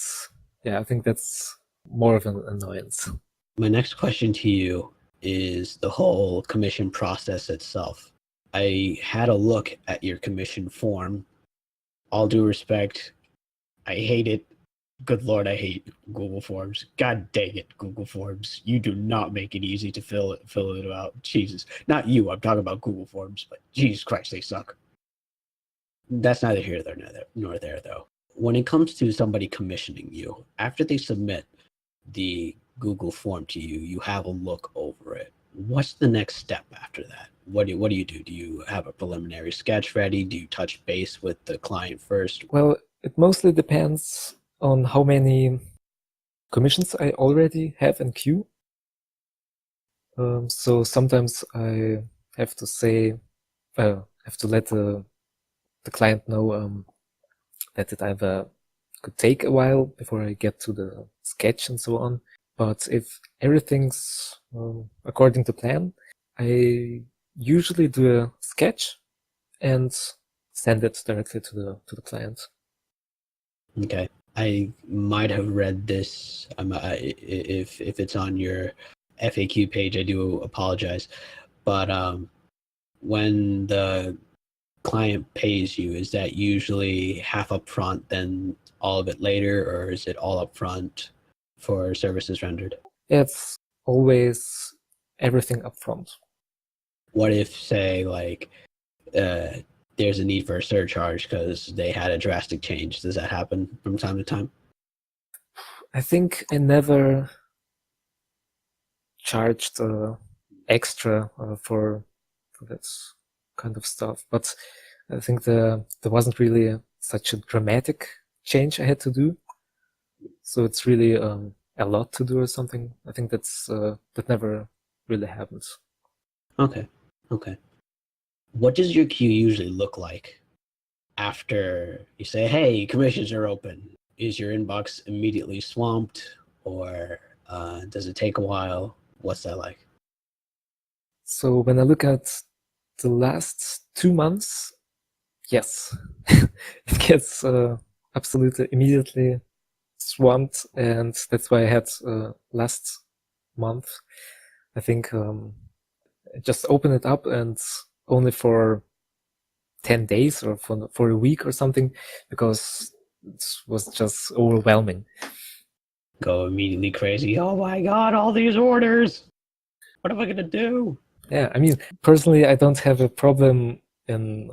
Speaker 2: yeah, I think that's more of an annoyance.
Speaker 1: My next question to you is the whole commission process itself. I had a look at your commission form. All due respect, I hate it. Good Lord, I hate Google Forms. God dang it, Google Forms. You do not make it easy to fill it out. Jesus. Not you, I'm talking about Google Forms, but Jesus Christ, they suck. That's neither here nor there, though. When it comes to somebody commissioning you, after they submit the Google form to you, you have a look over it. What's the next step after that? What do you do? Do you have a preliminary sketch ready? Do you touch base with the client first?
Speaker 2: Well, it mostly depends on how many commissions I already have in queue. So sometimes I have to say, have to let the client know that it either could take a while before I get to the sketch and so on. But if everything's according to plan, I usually do a sketch and send it directly to the client.
Speaker 1: Okay. I might have read this. If it's on your FAQ page, I do apologize. But when the client pays you, is that usually half up front, then all of it later, or is it all up front for services rendered?
Speaker 2: It's always everything up front.
Speaker 1: What if, say, like, there's a need for a surcharge because they had a drastic change? Does that happen from time to time?
Speaker 2: I think I never charged extra for that kind of stuff, but I think there wasn't really such a dramatic change I had to do, so it's really a lot to do or something. I think that never really happens.
Speaker 1: Okay. What does your queue usually look like after you say, hey, commissions are open? Is your inbox immediately swamped, or does it take a while? What's that like?
Speaker 2: So when I look at the last 2 months, yes, it gets absolutely immediately swamped, and that's why I had last month, I think, just open it up and only for 10 days or for a week or something, because it was just overwhelming.
Speaker 1: Go immediately crazy. Oh my God, all these orders. What am I going to do?
Speaker 2: Yeah, I mean, personally, I don't have a problem in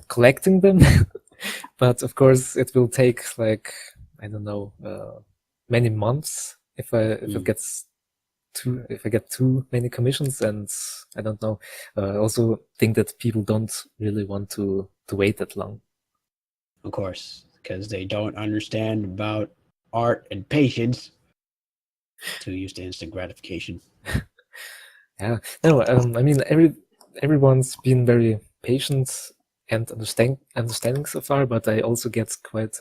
Speaker 2: collecting them, but of course, it will take like, I don't know, many months if it gets if I get too many commissions, and I don't know. I also think that people don't really want to wait that long.
Speaker 1: Of course, because they don't understand about art and patience. Too used to instant gratification.
Speaker 2: Yeah, no, I mean, everyone's been very patient and understanding so far, but I also get quite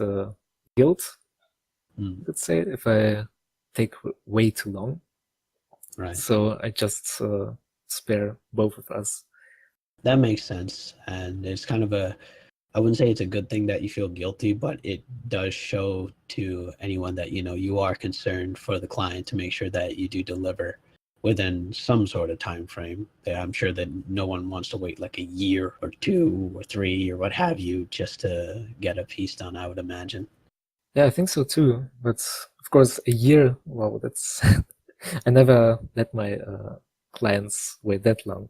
Speaker 2: guilt, let's say, if I take way too long.
Speaker 1: Right.
Speaker 2: So I just spare both of us.
Speaker 1: That makes sense. And it's kind of I wouldn't say it's a good thing that you feel guilty, but it does show to anyone that, you are concerned for the client to make sure that you do deliver within some sort of time frame. I'm sure that no one wants to wait like a year or 2 or 3 or what have you just to get a piece done, I would imagine.
Speaker 2: Yeah, I think so too. But of course, a year, wow, that's I never let my clients wait that long.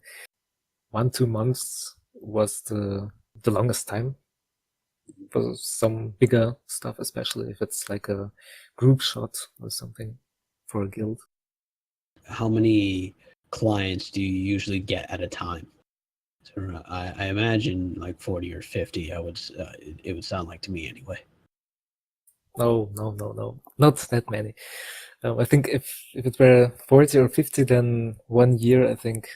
Speaker 2: 1-2 months was the longest time for some bigger stuff, especially if it's like a group shot or something for a guild.
Speaker 1: How many clients do you usually get at a time? So I imagine like 40 or 50. It would sound like to me anyway.
Speaker 2: No, not that many. I think if it were 40 or 50, then 1 year, I think,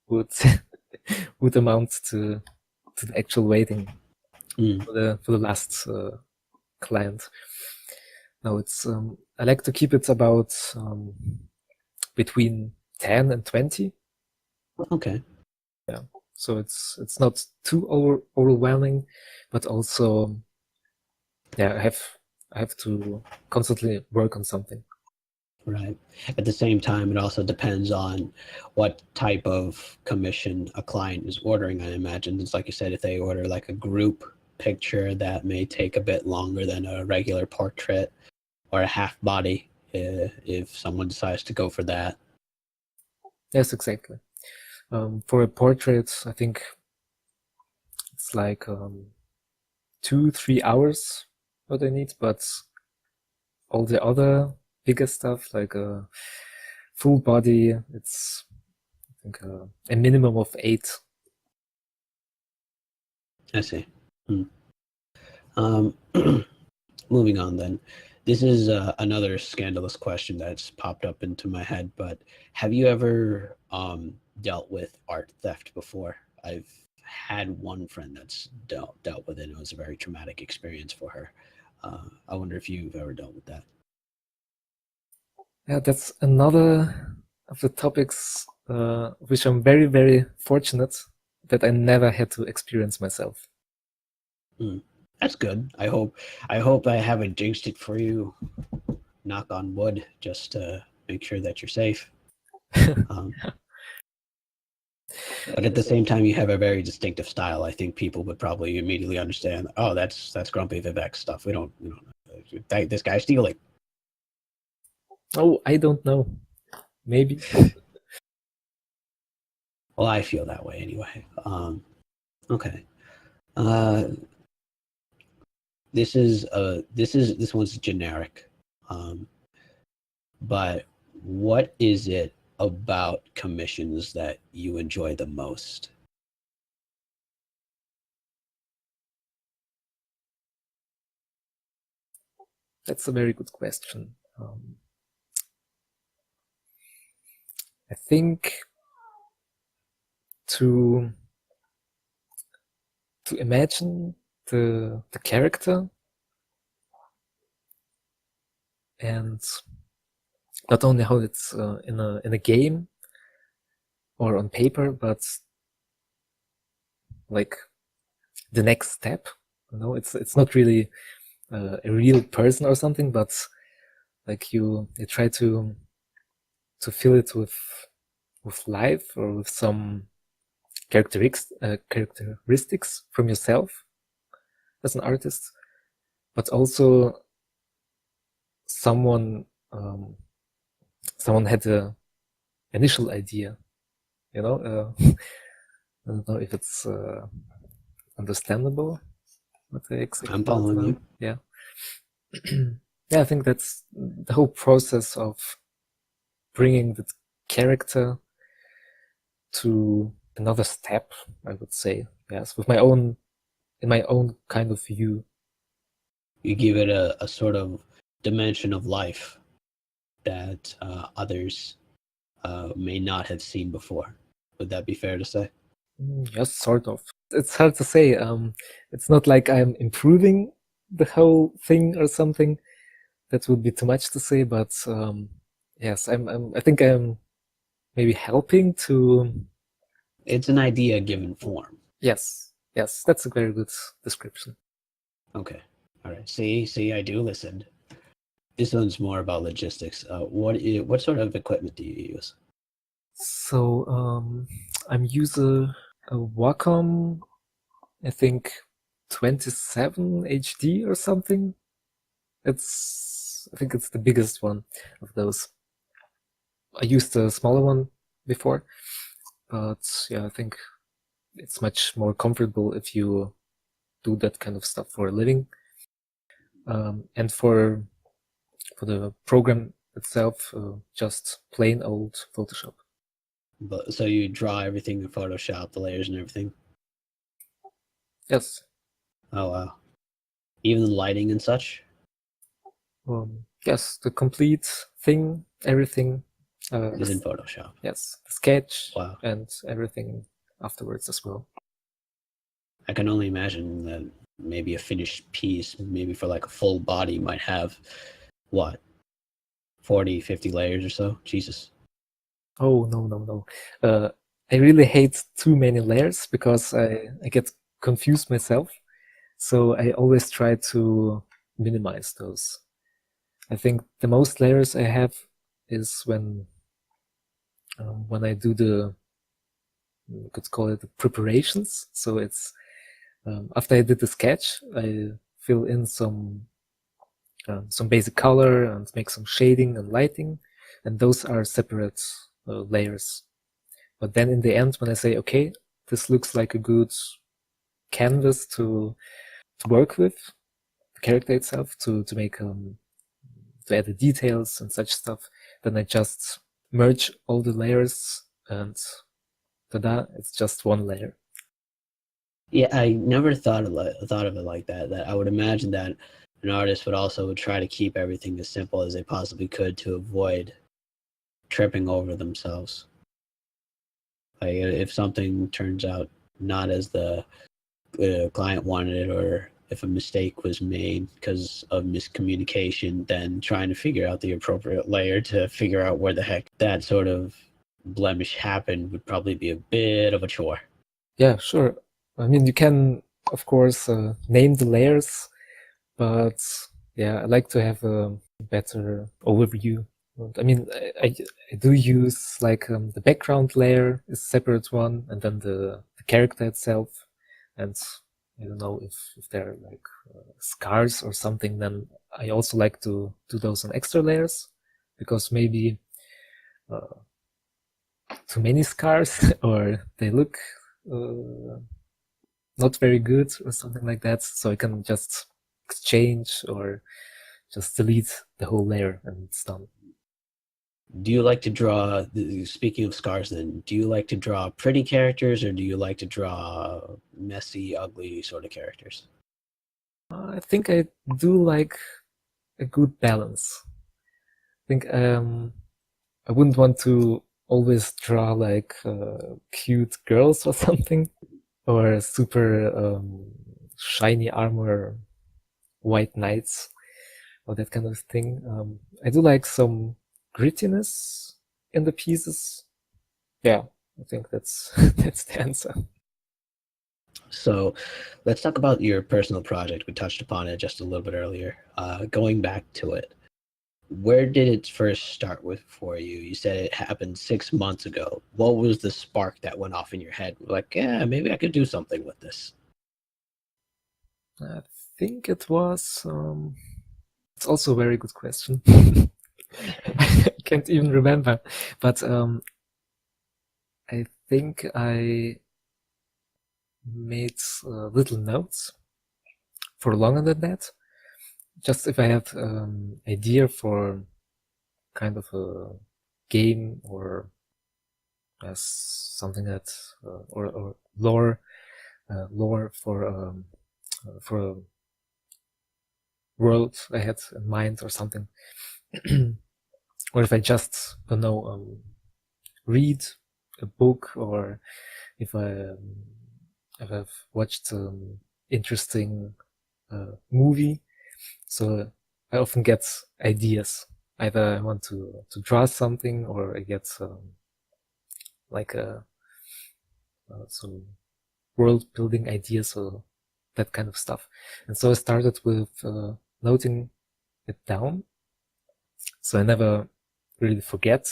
Speaker 2: would would amount to the actual waiting for the last client. No, it's I like to keep it about between 10 and 20.
Speaker 1: Okay.
Speaker 2: Yeah, so it's not too overwhelming, but also, yeah, I have to constantly work on something.
Speaker 1: Right. At the same time, it also depends on what type of commission a client is ordering. I imagine it's like you said, if they order like a group picture, that may take a bit longer than a regular portrait or a half body, if someone decides to go for that.
Speaker 2: Yes, exactly. For a portrait, I think it's like 2-3 hours what I need, but all the other bigger stuff, like a full body, it's, I think, a minimum of 8.
Speaker 1: I see. Moving on then. This is another scandalous question that's popped up into my head, but have you ever dealt with art theft before? I've had one friend that's dealt with it. It was a very traumatic experience for her. I wonder if you've ever dealt with that.
Speaker 2: Yeah, that's another of the topics which I'm very, very fortunate that I never had to experience myself.
Speaker 1: That's good. I hope I haven't jinxed it for you. Knock on wood, just to make sure that you're safe. But at the same time, you have a very distinctive style. I think people would probably immediately understand. Oh, that's GrumpyVivec stuff. We don't this guy's stealing.
Speaker 2: Oh, I don't know. Maybe.
Speaker 1: Well, I feel that way anyway. Okay. This one's generic. But what is it about commissions that you enjoy the most?
Speaker 2: That's a very good question. I think to imagine the character and not only how it's in a game or on paper, but like the next step. You know, it's not really a real person or something, but like you try to fill it with life or with some characteristics from yourself as an artist, but also someone had a initial idea, you know. I don't know if it's understandable what I exactly
Speaker 1: I'm following you.
Speaker 2: Yeah. Yeah, I think that's the whole process of bringing the character to another step, I would say. Yes, with in my own kind of view.
Speaker 1: You give it a sort of dimension of life that others may not have seen before. Would that be fair to say?
Speaker 2: Yes, sort of. It's hard to say. It's not like I'm improving the whole thing or something. That would be too much to say, but yes, I think I'm maybe helping to.
Speaker 1: It's an idea given form.
Speaker 2: Yes, that's a very good description.
Speaker 1: Okay, all right. See, I do listen. This one's more about logistics. What sort of equipment do you use?
Speaker 2: So I'm using a Wacom, I think 27 HD or something. I think it's the biggest one of those. I used a smaller one before, but yeah, I think it's much more comfortable if you do that kind of stuff for a living. And for the program itself, just plain old Photoshop.
Speaker 1: But so you draw everything in Photoshop, the layers and everything.
Speaker 2: Yes.
Speaker 1: Oh wow! Even the lighting and such.
Speaker 2: Yes, the complete thing, everything
Speaker 1: is in Photoshop.
Speaker 2: Yes, the sketch.
Speaker 1: Wow.
Speaker 2: And everything afterwards as well.
Speaker 1: I can only imagine that maybe a finished piece, maybe for like a full body, might have what, 40, 50 layers or so. Jesus.
Speaker 2: Oh no. I really hate too many layers because I get confused myself. So I always try to minimize those. I think the most layers I have is when I do you could call it the preparations. So it's after I did the sketch, I fill in some basic color and make some shading and lighting, and those are separate layers. But then in the end, when I say, okay, this looks like a good canvas to work with, the character itself, to make to add the details and such stuff, then I just merge all the layers and tada, it's just one layer.
Speaker 1: Yeah, I never thought of it like that. That I would imagine that an artist would also try to keep everything as simple as they possibly could to avoid tripping over themselves. Like if something turns out not as the client wanted it, or if a mistake was made because of miscommunication, then trying to figure out the appropriate layer to figure out where the heck that sort of blemish happened would probably be a bit of a chore.
Speaker 2: Yeah, sure. I mean, you can, of course, name the layers, but yeah, I like to have a better overview. I mean, I do use like the background layer is a separate one, and then the character itself. And I don't know if there are like scars or something, then I also like to do those on extra layers, because maybe too many scars or they look not very good or something like that. So I can just exchange or just delete the whole layer and it's done.
Speaker 1: Do you like to draw, speaking of scars then, do you like to draw pretty characters or do you like to draw messy, ugly sort of characters?
Speaker 2: I think I do like a good balance. I think I wouldn't want to always draw like cute girls or something, or super shiny armor, white knights, or that kind of thing. I do like some grittiness in the pieces. Yeah, I think that's that's the answer.
Speaker 1: So let's talk about your personal project. We touched upon it just a little bit earlier. Going back to it, where did it first start with for you? You said it happened 6 months ago. What was the spark that went off in your head? Like, yeah, maybe I could do something with this.
Speaker 2: I think it was. It's also a very good question. I can't even remember, but I think I made little notes for longer than that. Just if I had idea for kind of a game or something that or lore for a world I had in mind or something, or if I just don't know read a book, or if I've watched interesting movie, so I often get ideas. Either I want to draw something, or I get like some world building ideas or that kind of stuff. And so I started with noting it down, so I never really forget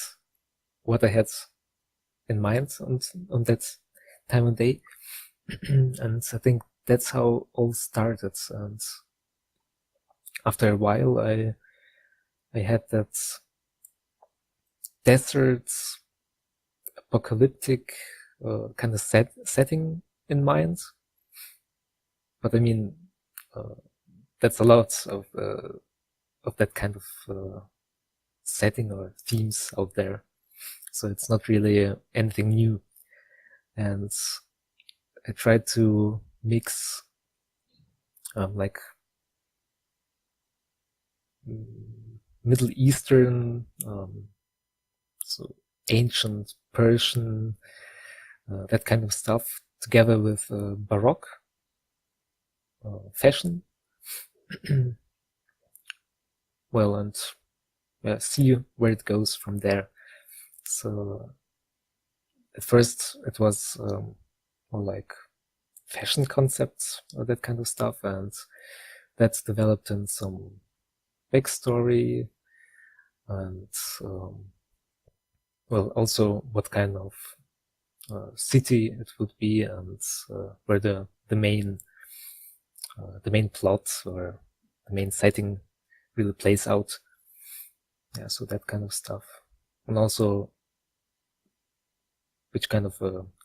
Speaker 2: what I had in mind on that time of day. And I think that's how all started. And after a while, I had that desert, apocalyptic kind of setting in mind. But I mean, that's a lot of that kind of setting or themes out there. So it's not really anything new. And I tried to mix like Middle Eastern, so ancient Persian, that kind of stuff, together with Baroque fashion. Well, and see where it goes from there. So at first it was more like fashion concepts or that kind of stuff, and that's developed in some backstory, and well, also what kind of city it would be, and where the main plot or the main setting really plays out. Yeah, so that kind of stuff, and also which kind of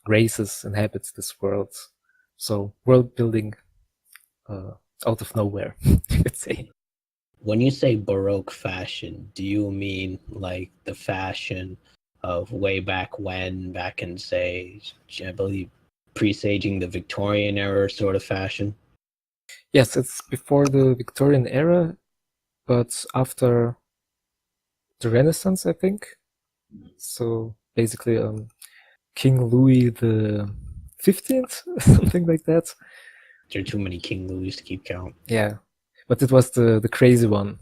Speaker 2: races inhabit this world. So world building out of nowhere, you could say.
Speaker 1: When you say Baroque fashion, do you mean like the fashion of way back when, back in, say, I believe, presaging the Victorian era sort of fashion?
Speaker 2: Yes, it's before the Victorian era, but after the Renaissance, I think. So basically, King Louis the 15th, something like that,
Speaker 1: There are too many King Louis to keep count.
Speaker 2: Yeah, but it was the crazy one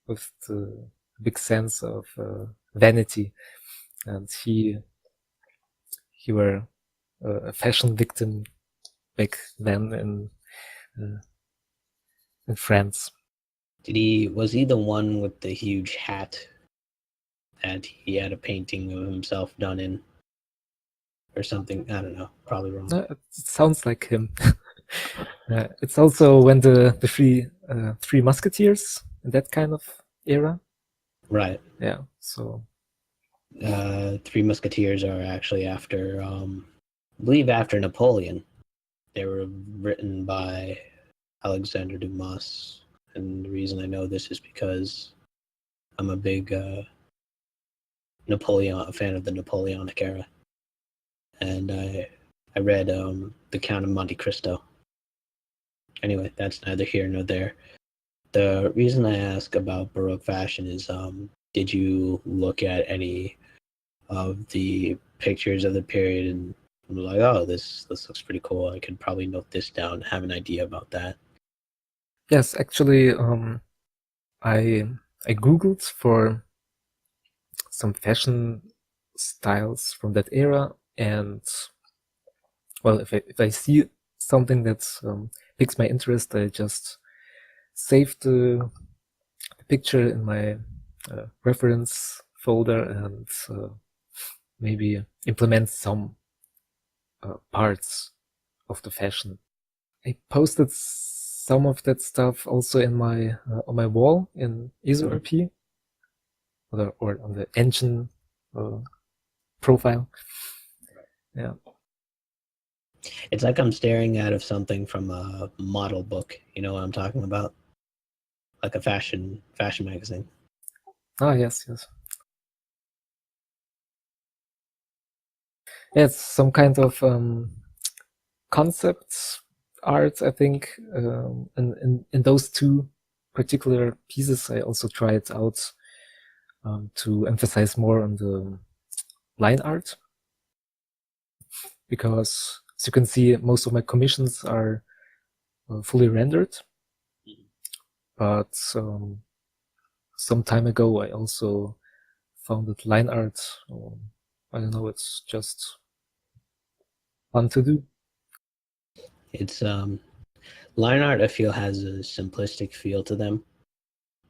Speaker 2: with the big sense of vanity, and he were a fashion victim back then in France.
Speaker 1: Was he the one with the huge hat that he had a painting of himself done in? Or something? I don't know. Probably wrong.
Speaker 2: It sounds like him. It's also when the three Musketeers in that kind of era.
Speaker 1: Right.
Speaker 2: Yeah. So
Speaker 1: Three Musketeers are actually after, I believe, after Napoleon. They were written by Alexander Dumas, and the reason I know this is because I'm a big fan of the Napoleonic era, and I read The Count of Monte Cristo. Anyway, that's neither here nor there. The reason I ask about Baroque fashion is, did you look at any of the pictures of the period and was like, oh, this looks pretty cool. I could probably note this down, have an idea about that.
Speaker 2: yes, actually, I googled for some fashion styles from that era, and well, if I see something that piques my interest, I just save the picture in my reference folder and maybe implement some parts of the fashion. I posted some of that stuff also in my on my wall in ESO-RP or on the engine profile. Yeah.
Speaker 1: It's like I'm staring out of something from a model book. You know what I'm talking about? Like a fashion magazine.
Speaker 2: Ah, yes. Yeah, it's some kind of concept art, I think. In those two particular pieces, I also tried out to emphasize more on the line art, because as you can see, most of my commissions are fully rendered. But some time ago, I also found that line art, I don't know, it's just fun to do.
Speaker 1: It's line art, I feel, has a simplistic feel to them.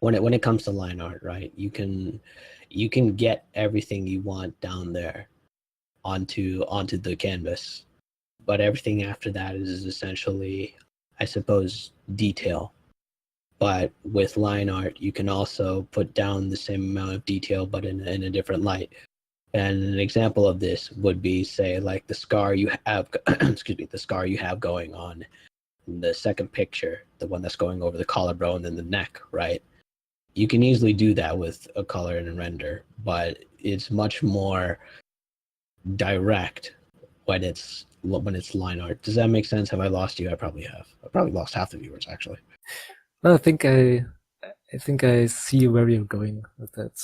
Speaker 1: When it comes to line art, right? You can get everything you want down there onto the canvas, but everything after that is essentially, I suppose, detail. But with line art, you can also put down the same amount of detail, but in a different light. And an example of this would be, say, like the scar you have, excuse me, the scar you have going on in the second picture, the one that's going over the collarbone and the neck, right? You can easily do that with a color and a render, but it's much more direct when it's line art. Does that make sense? Have I lost you? I probably have. I probably lost half the viewers, actually.
Speaker 2: No, I think I see where you're going with that.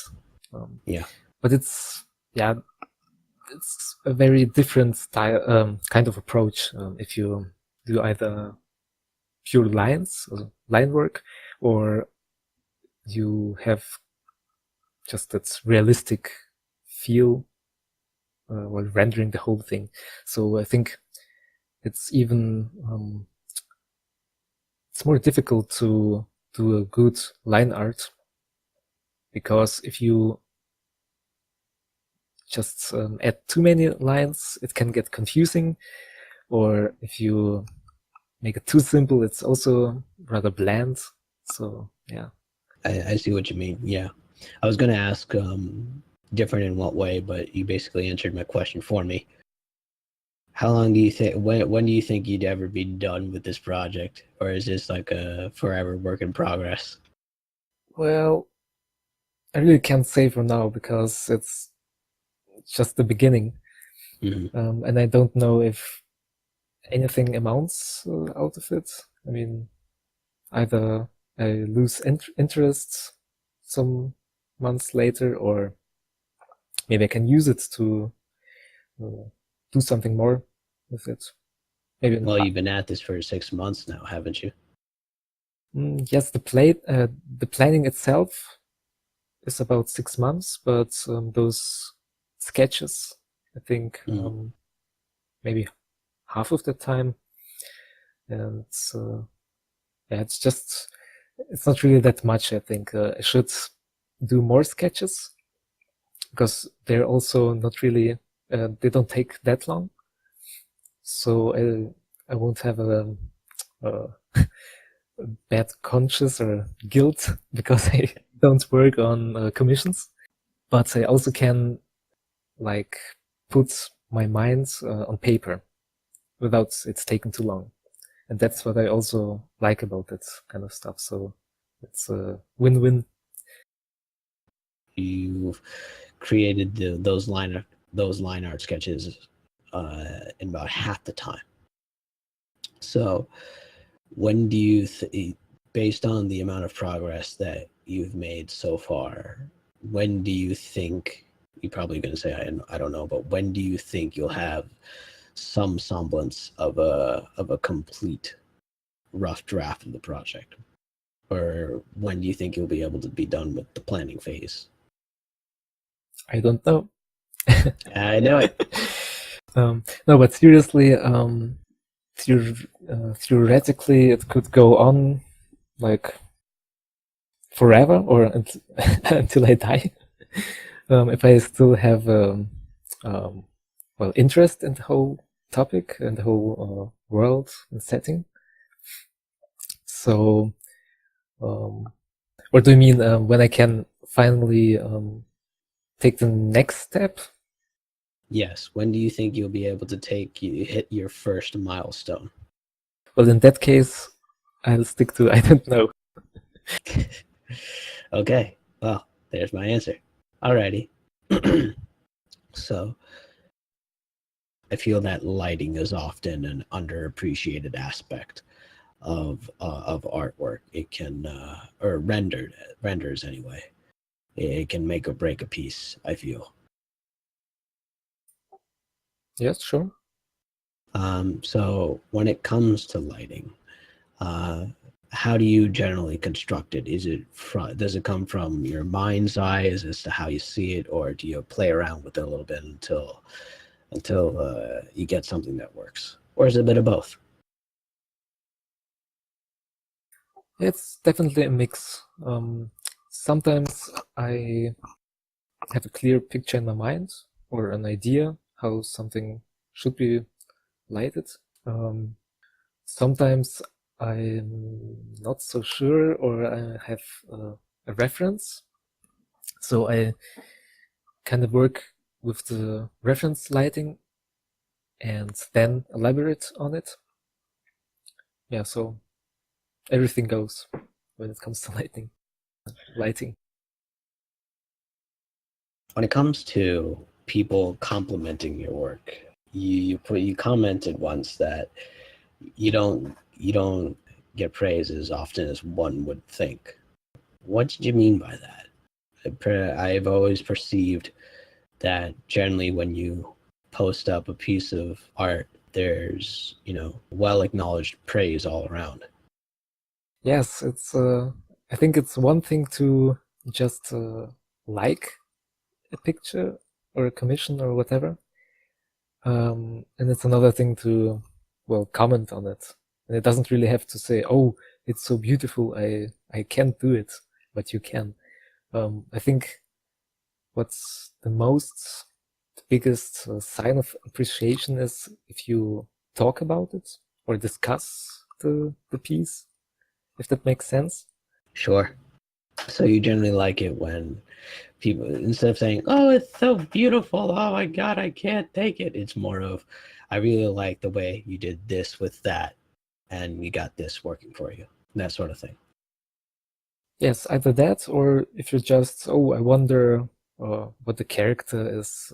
Speaker 1: Yeah.
Speaker 2: But it's a very different style, kind of approach. If you do either pure lines, or line work, or you have just that realistic feel while rendering the whole thing. So I think it's even it's more difficult to do a good line art, because if you just add too many lines, it can get confusing, or if you make it too simple, it's also rather bland. So yeah.
Speaker 1: I see what you mean. Yeah. I was going to ask different in what way, but you basically answered my question for me. How long do you think, when do you think you'd ever be done with this project? Or is this like a forever work in progress?
Speaker 2: Well, I really can't say for now, because it's just the beginning.
Speaker 1: Mm-hmm.
Speaker 2: And I don't know if anything amounts out of it. I mean, either I lose interest some months later, or maybe I can use it to do something more with it. maybe.
Speaker 1: Well, you've been at this for 6 months now, haven't you?
Speaker 2: Yes, the planning itself is about 6 months, but those sketches, I think, maybe half of the time. And yeah, it's not really that much, I think. I should do more sketches because they're also not really, they don't take that long. So I won't have a bad conscience or guilt because I don't work on commissions. But I also can like put my mind on paper without it taking too long. And that's what I also like about that kind of stuff. So it's a win-win.
Speaker 1: You've created those line art sketches in about half the time. So when do you based on the amount of progress that you've made so far, when do you think, you're probably going to say I don't know, but when do you think you'll have some semblance of a complete rough draft of the project? Or when do you think you'll be able to be done with the planning phase?
Speaker 2: I don't know.
Speaker 1: I know it.
Speaker 2: No, but seriously, theoretically, it could go on like forever or until I die. If I still have interest in the whole topic and the whole world and setting. So, what do you mean when I can finally take the next step?
Speaker 1: Yes. When do you think you'll be able to hit your first milestone?
Speaker 2: Well, in that case, I'll stick to I don't know.
Speaker 1: Okay. Well, there's my answer. Alrighty. So I feel that lighting is often an underappreciated aspect of artwork. It can or renders anyway. It can make or break a piece, I feel.
Speaker 2: Yes, sure.
Speaker 1: So when it comes to lighting, how do you generally construct it? Does it come from your mind's eye as to how you see it, or do you play around with it a little bit until you get something that works, or is it a bit of both?
Speaker 2: It's definitely a mix. Sometimes I have a clear picture in my mind or an idea how something should be lighted. Sometimes I'm not so sure or I have a reference. So I kind of work with the reference lighting and then elaborate on it. Yeah, so everything goes when it comes to lighting.
Speaker 1: When it comes to people complimenting your work, you commented once that you don't get praise as often as one would think. What did you mean by that? I've always perceived that generally when you post up a piece of art, there's, well acknowledged praise all around.
Speaker 2: Yes, it's I think it's one thing to just like a picture or a commission or whatever, and it's another thing to comment on it. And it doesn't really have to say, "Oh, it's so beautiful. I can't do it," but you can. I think what's the biggest sign of appreciation is if you talk about it or discuss the piece, if that makes sense.
Speaker 1: Sure. So you generally like it when people, instead of saying, "Oh, it's so beautiful. Oh my God, I can't take it," it's more of, "I really like the way you did this with that, and we got this working for you," that sort of thing.
Speaker 2: Yes, either that, or if you're just, I wonder what the character is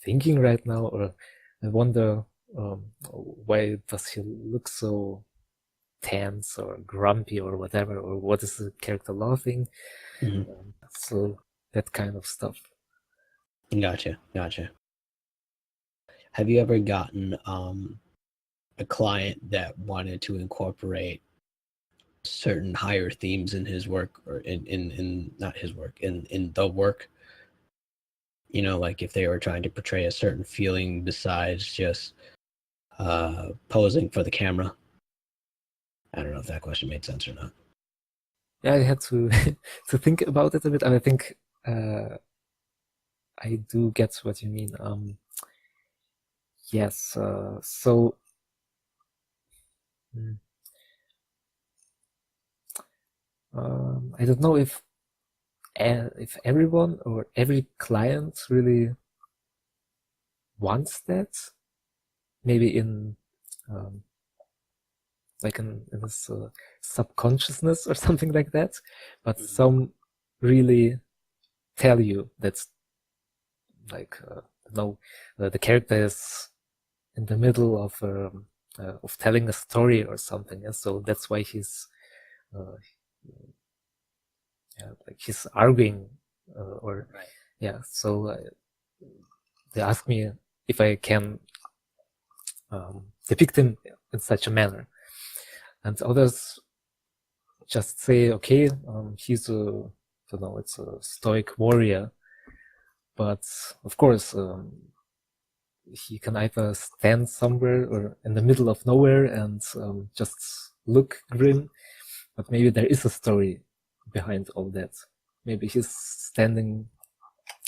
Speaker 2: thinking right now, or I wonder why does he look so tense or grumpy or whatever, or what is the character laughing? So that kind of stuff.
Speaker 1: Gotcha. Have you ever gotten a client that wanted to incorporate certain higher themes in his work, or in not his work, in the work, you know, like if they were trying to portray a certain feeling besides just posing for the camera. I don't know if that question made sense or not.
Speaker 2: Yeah, I had to to think about it a bit, and I think I do get what you mean. Yes, so I don't know if everyone or every client really wants that. Maybe in like in this subconsciousness or something like that, but some really tell you that's like no, the character is in the middle of telling a story or something, and so that's why he's like he's arguing or
Speaker 1: Right.
Speaker 2: yeah. So they ask me if I can depict him in such a manner, and others just say, okay, he's a, I don't know, it's a stoic warrior, but of course he can either stand somewhere or in the middle of nowhere and just look grim, but maybe there is a story behind all that. Maybe he's standing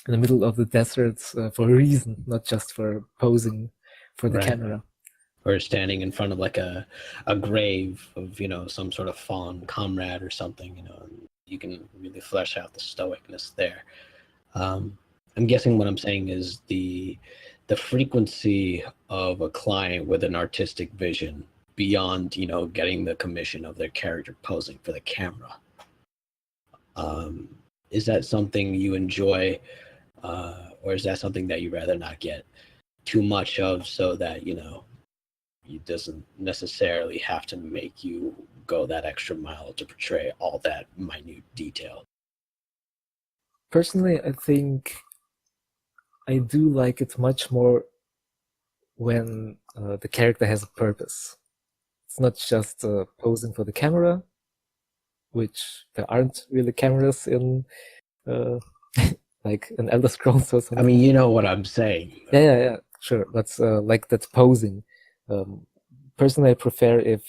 Speaker 2: in the middle of the desert for a reason, not just for posing for the camera.
Speaker 1: Or standing in front of like a grave of, you know, some sort of fallen comrade or something, you know, and you can really flesh out the stoicness there. I'm guessing what I'm saying is the frequency of a client with an artistic vision beyond, you know, getting the commission of their character posing for the camera. Is that something you enjoy, or is that something that you'd rather not get too much of, so that, you know, it doesn't necessarily have to make you go that extra mile to portray all that minute detail?
Speaker 2: Personally, I think I do like it much more when the character has a purpose. It's not just posing for the camera, which there aren't really cameras in like in Elder Scrolls or something.
Speaker 1: I mean, you know what I'm saying.
Speaker 2: Yeah, sure. But like that posing. Personally, I prefer if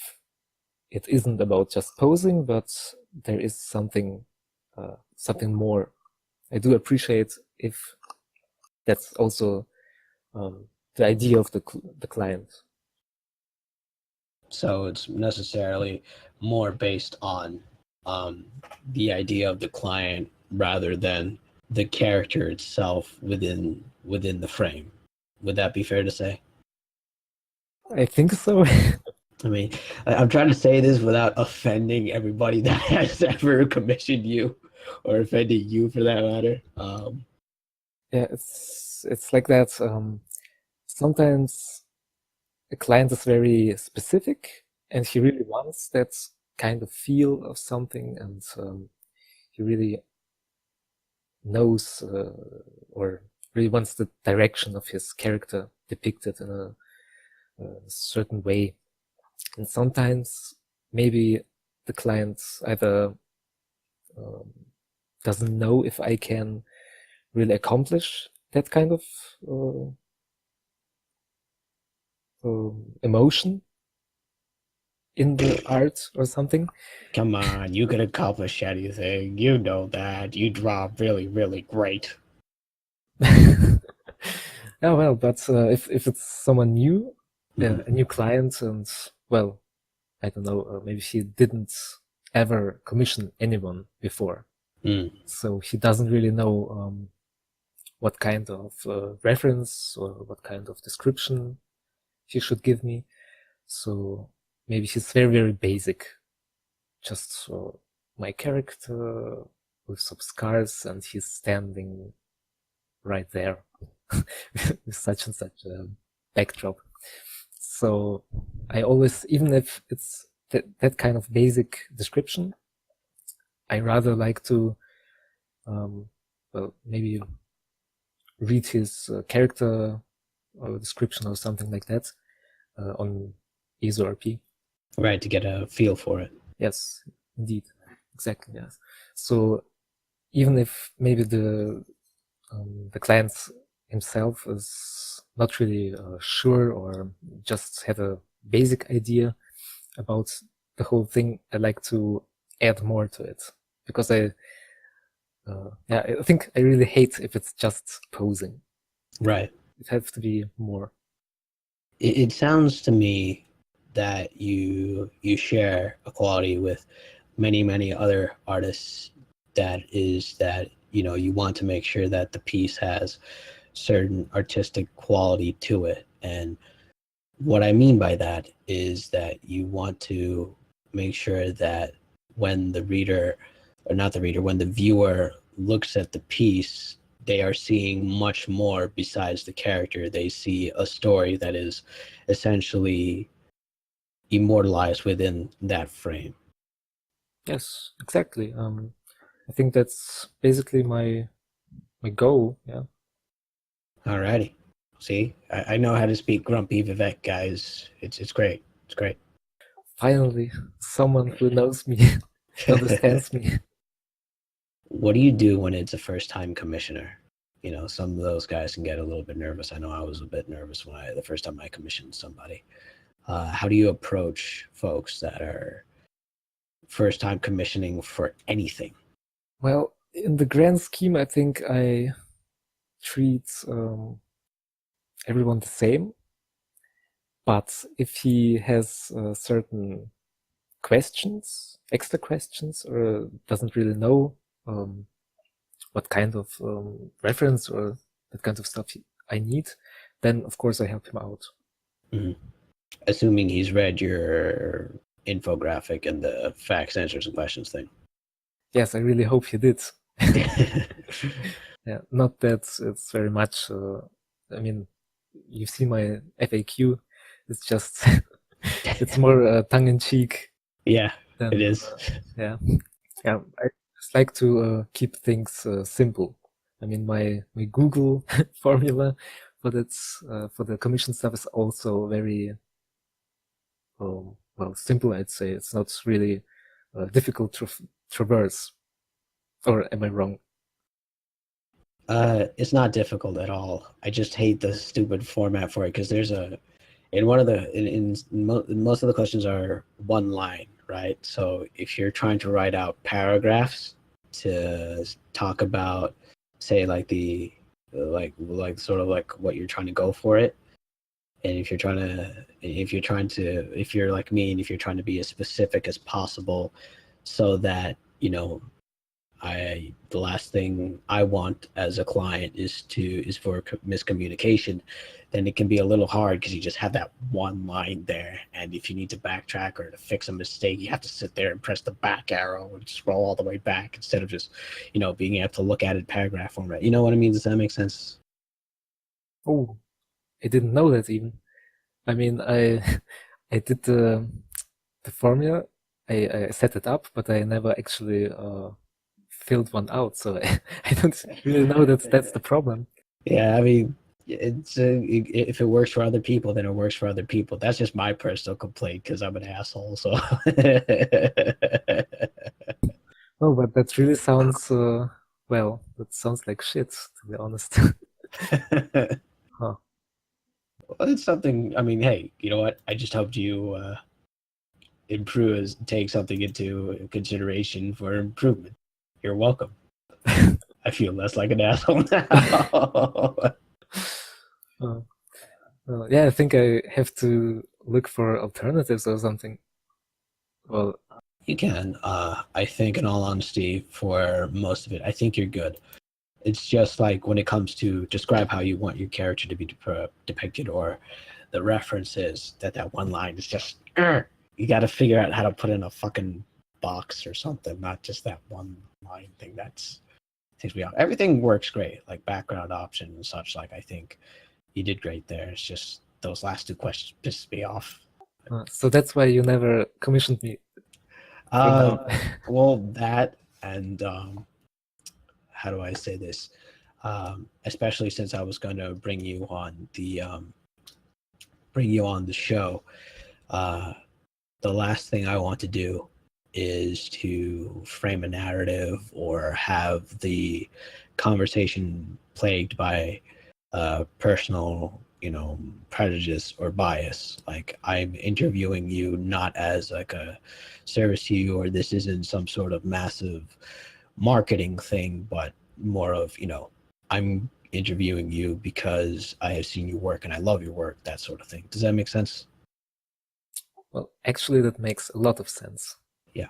Speaker 2: it isn't about just posing, but there is something more. I do appreciate if that's also the idea of the client.
Speaker 1: So it's necessarily more based on the idea of the client rather than the character itself within the frame. Would that be fair to say?
Speaker 2: I think so.
Speaker 1: I mean, I'm trying to say this without offending everybody that has ever commissioned you, or offending you for that matter.
Speaker 2: Yeah, it's like that. Sometimes a client is very specific, and he really wants that kind of feel of something, and he really knows or really wants the direction of his character depicted in a certain way. And sometimes maybe the client either doesn't know if I can really accomplish that kind of emotion in the art or something.
Speaker 1: Come on, you can accomplish anything. You know that. You draw really, really great.
Speaker 2: Yeah, well, but if it's someone new, a new client, and well, I don't know, maybe he didn't ever commission anyone before, so he doesn't really know what kind of reference or what kind of description he should give me. So maybe he's very, very basic. Just my character with some scars, and he's standing right there with such and such a backdrop. So I always, even if it's that kind of basic description, I rather like to, well, maybe read his character or description or something like that on ESO-RP.
Speaker 1: Right, to get a feel for it.
Speaker 2: Yes, indeed, exactly. Yes. So even if maybe the client himself is not really sure or just had a basic idea about the whole thing, I like to add more to it because I think I really hate if it's just posing.
Speaker 1: Right.
Speaker 2: It has to be more.
Speaker 1: It sounds to me that you share a quality with many other artists, that is that you want to make sure that the piece has certain artistic quality to it. And what I mean by that is that you want to make sure that when the reader, or not the reader, when the viewer looks at the piece, they are seeing much more besides the character. They see a story that is essentially immortalized within that frame.
Speaker 2: Yes, exactly. I think that's basically my goal. Yeah.
Speaker 1: Alrighty. See, I know how to speak GrumpyVivec, guys. It's great. It's great.
Speaker 2: Finally, someone who knows me, understands me.
Speaker 1: What do you do when it's a first-time commissioner? Some of those guys can get a little bit nervous. I know I was a bit nervous when the first time I commissioned somebody. How do you approach folks that are first-time commissioning for anything?
Speaker 2: Well, in the grand scheme, I think I treat everyone the same. But if he has certain questions, extra questions, or doesn't really know what kind of reference or that kind of stuff I need, then of course I help him out.
Speaker 1: Mm-hmm. Assuming he's read your infographic and the facts, answers, and questions thing.
Speaker 2: Yes, I really hope he did. Yeah, not that it's very much. I mean, you see my FAQ. It's just it's more tongue in cheek.
Speaker 1: Yeah,
Speaker 2: Than,
Speaker 1: it is.
Speaker 2: Yeah. I just like to keep things simple. I mean, my Google formula for the commission stuff is also very simple. I'd say it's not really difficult to traverse. Or am I wrong?
Speaker 1: It's not difficult at all. I just hate the stupid format for it, because there's in one of the most of the questions are one line, right? So if you're trying to write out paragraphs to talk about, say, like the like sort of like what you're trying to go for it, and if you're like me, and if you're trying to be as specific as possible, so that the last thing I want as a client is for miscommunication, then it can be a little hard, because you just have that one line there, and if you need to backtrack or to fix a mistake, you have to sit there and press the back arrow and scroll all the way back, instead of just being able to look at it paragraph format. You know what I mean? Does that make sense?
Speaker 2: Oh, I didn't know that even. I mean, I I did the formula. I set it up, but I never actually filled one out, so I don't really know that's the problem.
Speaker 1: Yeah, I mean, if it works for other people, then it works for other people. That's just my personal complaint, because I'm an asshole. So
Speaker 2: Oh, but that really sounds that sounds like shit, to be honest. Huh.
Speaker 1: well, it's something. I mean, hey, you know what? I just helped you improve, take something into consideration for improvement. You're welcome. I feel less like an asshole now.
Speaker 2: Yeah, I think I have to look for alternatives or something. Well,
Speaker 1: You can. I think, in all honesty, for most of it, I think you're good. It's just like when it comes to describe how you want your character to be depicted, or the references, that one line is just, you got to figure out how to put in a fucking box or something, not just that one line thing. That's takes me off. Everything works great, like background option and such. Like, I think you did great there. It's just those last two questions pissed me off.
Speaker 2: so that's why you never commissioned me for now.
Speaker 1: Well, that, and how do I say this? Especially since I was going to bring you on the show. The last thing I want to do is to frame a narrative or have the conversation plagued by personal, prejudice or bias. Like, I'm interviewing you not as like a service to you, or this isn't some sort of massive marketing thing, but more of, I'm interviewing you because I have seen your work and I love your work, that sort of thing. Does that make sense?
Speaker 2: Well, actually, that makes a lot of sense.
Speaker 1: Yeah.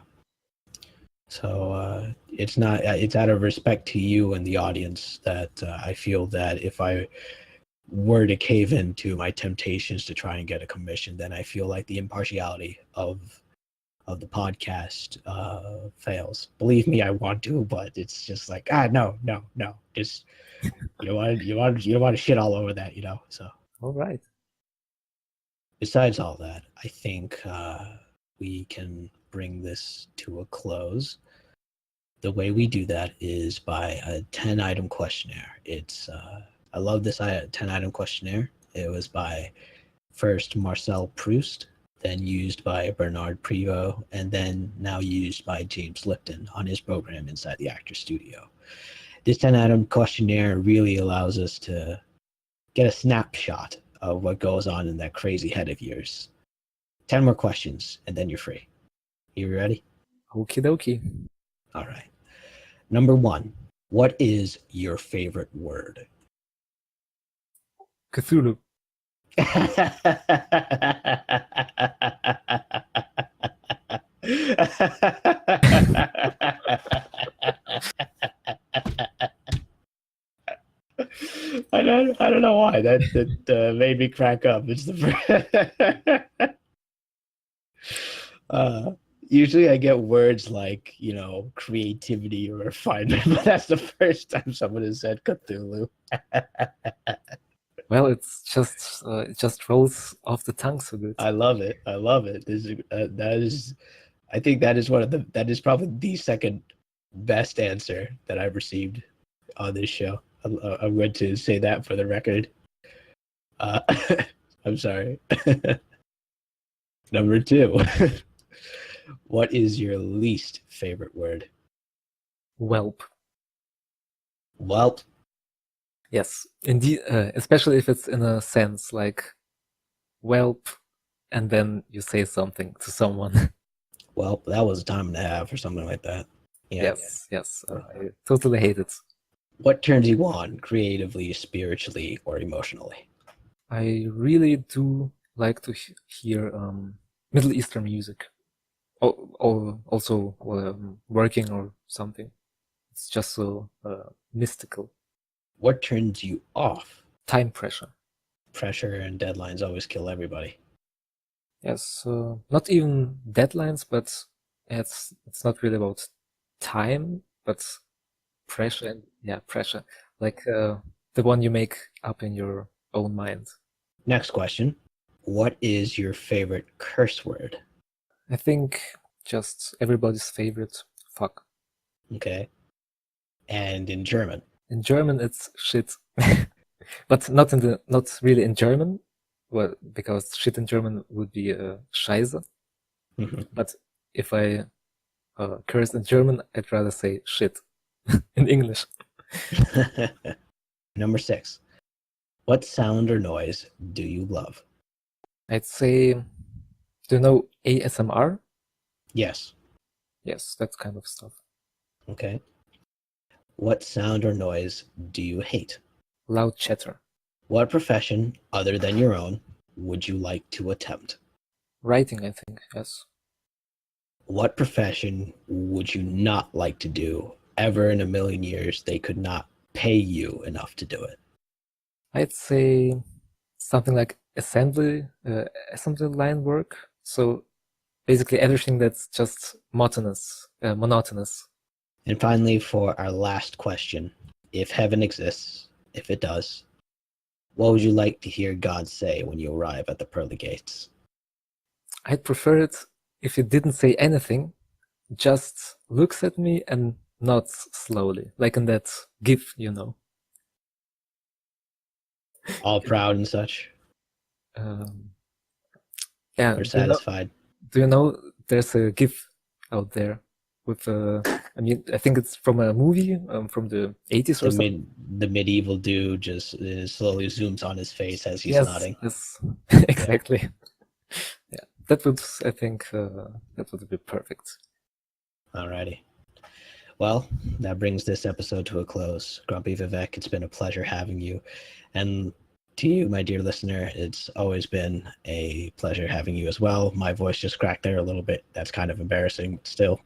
Speaker 1: So it's out of respect to you and the audience that I feel that if I were to cave into my temptations to try and get a commission, then I feel like the impartiality of the podcast fails. Believe me, I want to, but it's just like, no. Just you don't want to shit all over that, So
Speaker 2: All right.
Speaker 1: besides all that, I think we can bring this to a close. The way we do that is by a 10-item questionnaire. It's I love this 10-item questionnaire. It was by first Marcel Proust, then used by Bernard Privo, and then now used by James Lipton on his program inside the Actor Studio. This 10-item questionnaire really allows us to get a snapshot of what goes on in that crazy head of yours. 10 more questions, and then you're free. You ready?
Speaker 2: Okie dokie.
Speaker 1: All right. Number 1, what is your favorite word?
Speaker 2: Cthulhu.
Speaker 1: I don't know why that made me crack up. It's the usually I get words like, creativity or refinement, but that's the first time someone has said Cthulhu.
Speaker 2: Well, it just rolls off the tongue so good.
Speaker 1: I love it. I think that is probably the second best answer that I've received on this show. I'm going to say that for the record. I'm sorry. Number 2. What is your least favorite word?
Speaker 2: Whelp.
Speaker 1: Whelp.
Speaker 2: Yes, indeed, especially if it's in a sense like whelp, and then you say something to someone.
Speaker 1: Well, that was a time and a half or something like that. Yeah.
Speaker 2: Yes. I totally hate it.
Speaker 1: What turns you on creatively, spiritually, or emotionally?
Speaker 2: I really do like to hear Middle Eastern music. Also working or something. It's just so mystical.
Speaker 1: What turns you off?
Speaker 2: Time pressure.
Speaker 1: Pressure and deadlines always kill everybody.
Speaker 2: Yes, not even deadlines, but it's not really about time, but pressure. Pressure, like the one you make up in your own mind.
Speaker 1: Next question. What is your favorite curse word?
Speaker 2: I think just everybody's favorite, fuck.
Speaker 1: Okay. And in German?
Speaker 2: In German, it's shit, but not really in German. Well, because shit in German would be Scheiße.
Speaker 1: Mm-hmm.
Speaker 2: But if I curse in German, I'd rather say shit in English.
Speaker 1: Number 6. What sound or noise do you love?
Speaker 2: I'd say, do you know ASMR?
Speaker 1: Yes.
Speaker 2: Yes, that kind of stuff.
Speaker 1: Okay. What sound or noise do you hate?
Speaker 2: Loud chatter.
Speaker 1: What profession, other than your own, would you like to attempt?
Speaker 2: Writing, I think, yes.
Speaker 1: What profession would you not like to do? Ever in a million years, they could not pay you enough to do it.
Speaker 2: I'd say something like assembly line work. So basically everything that's just monotonous.
Speaker 1: And finally, for our last question, if heaven exists, if it does, what would you like to hear God say when you arrive at the pearly gates?
Speaker 2: I'd prefer it if it didn't say anything, just looks at me and nods slowly, like in that GIF,
Speaker 1: All proud and such?
Speaker 2: Yeah.
Speaker 1: or satisfied.
Speaker 2: Do you know there's a GIF out there with I mean, I think it's from a movie from the 80s or something.
Speaker 1: The medieval dude just slowly zooms on his face as he's nodding.
Speaker 2: Yes, exactly. Yeah, that would, I think, that would be perfect.
Speaker 1: Alrighty. Well, that brings this episode to a close. GrumpyVivec, it's been a pleasure having you. And to you, my dear listener, it's always been a pleasure having you as well. My voice just cracked there a little bit. That's kind of embarrassing, but still.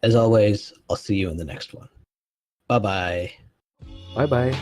Speaker 1: As always, I'll see you in the next one. Bye-bye.
Speaker 2: Bye-bye.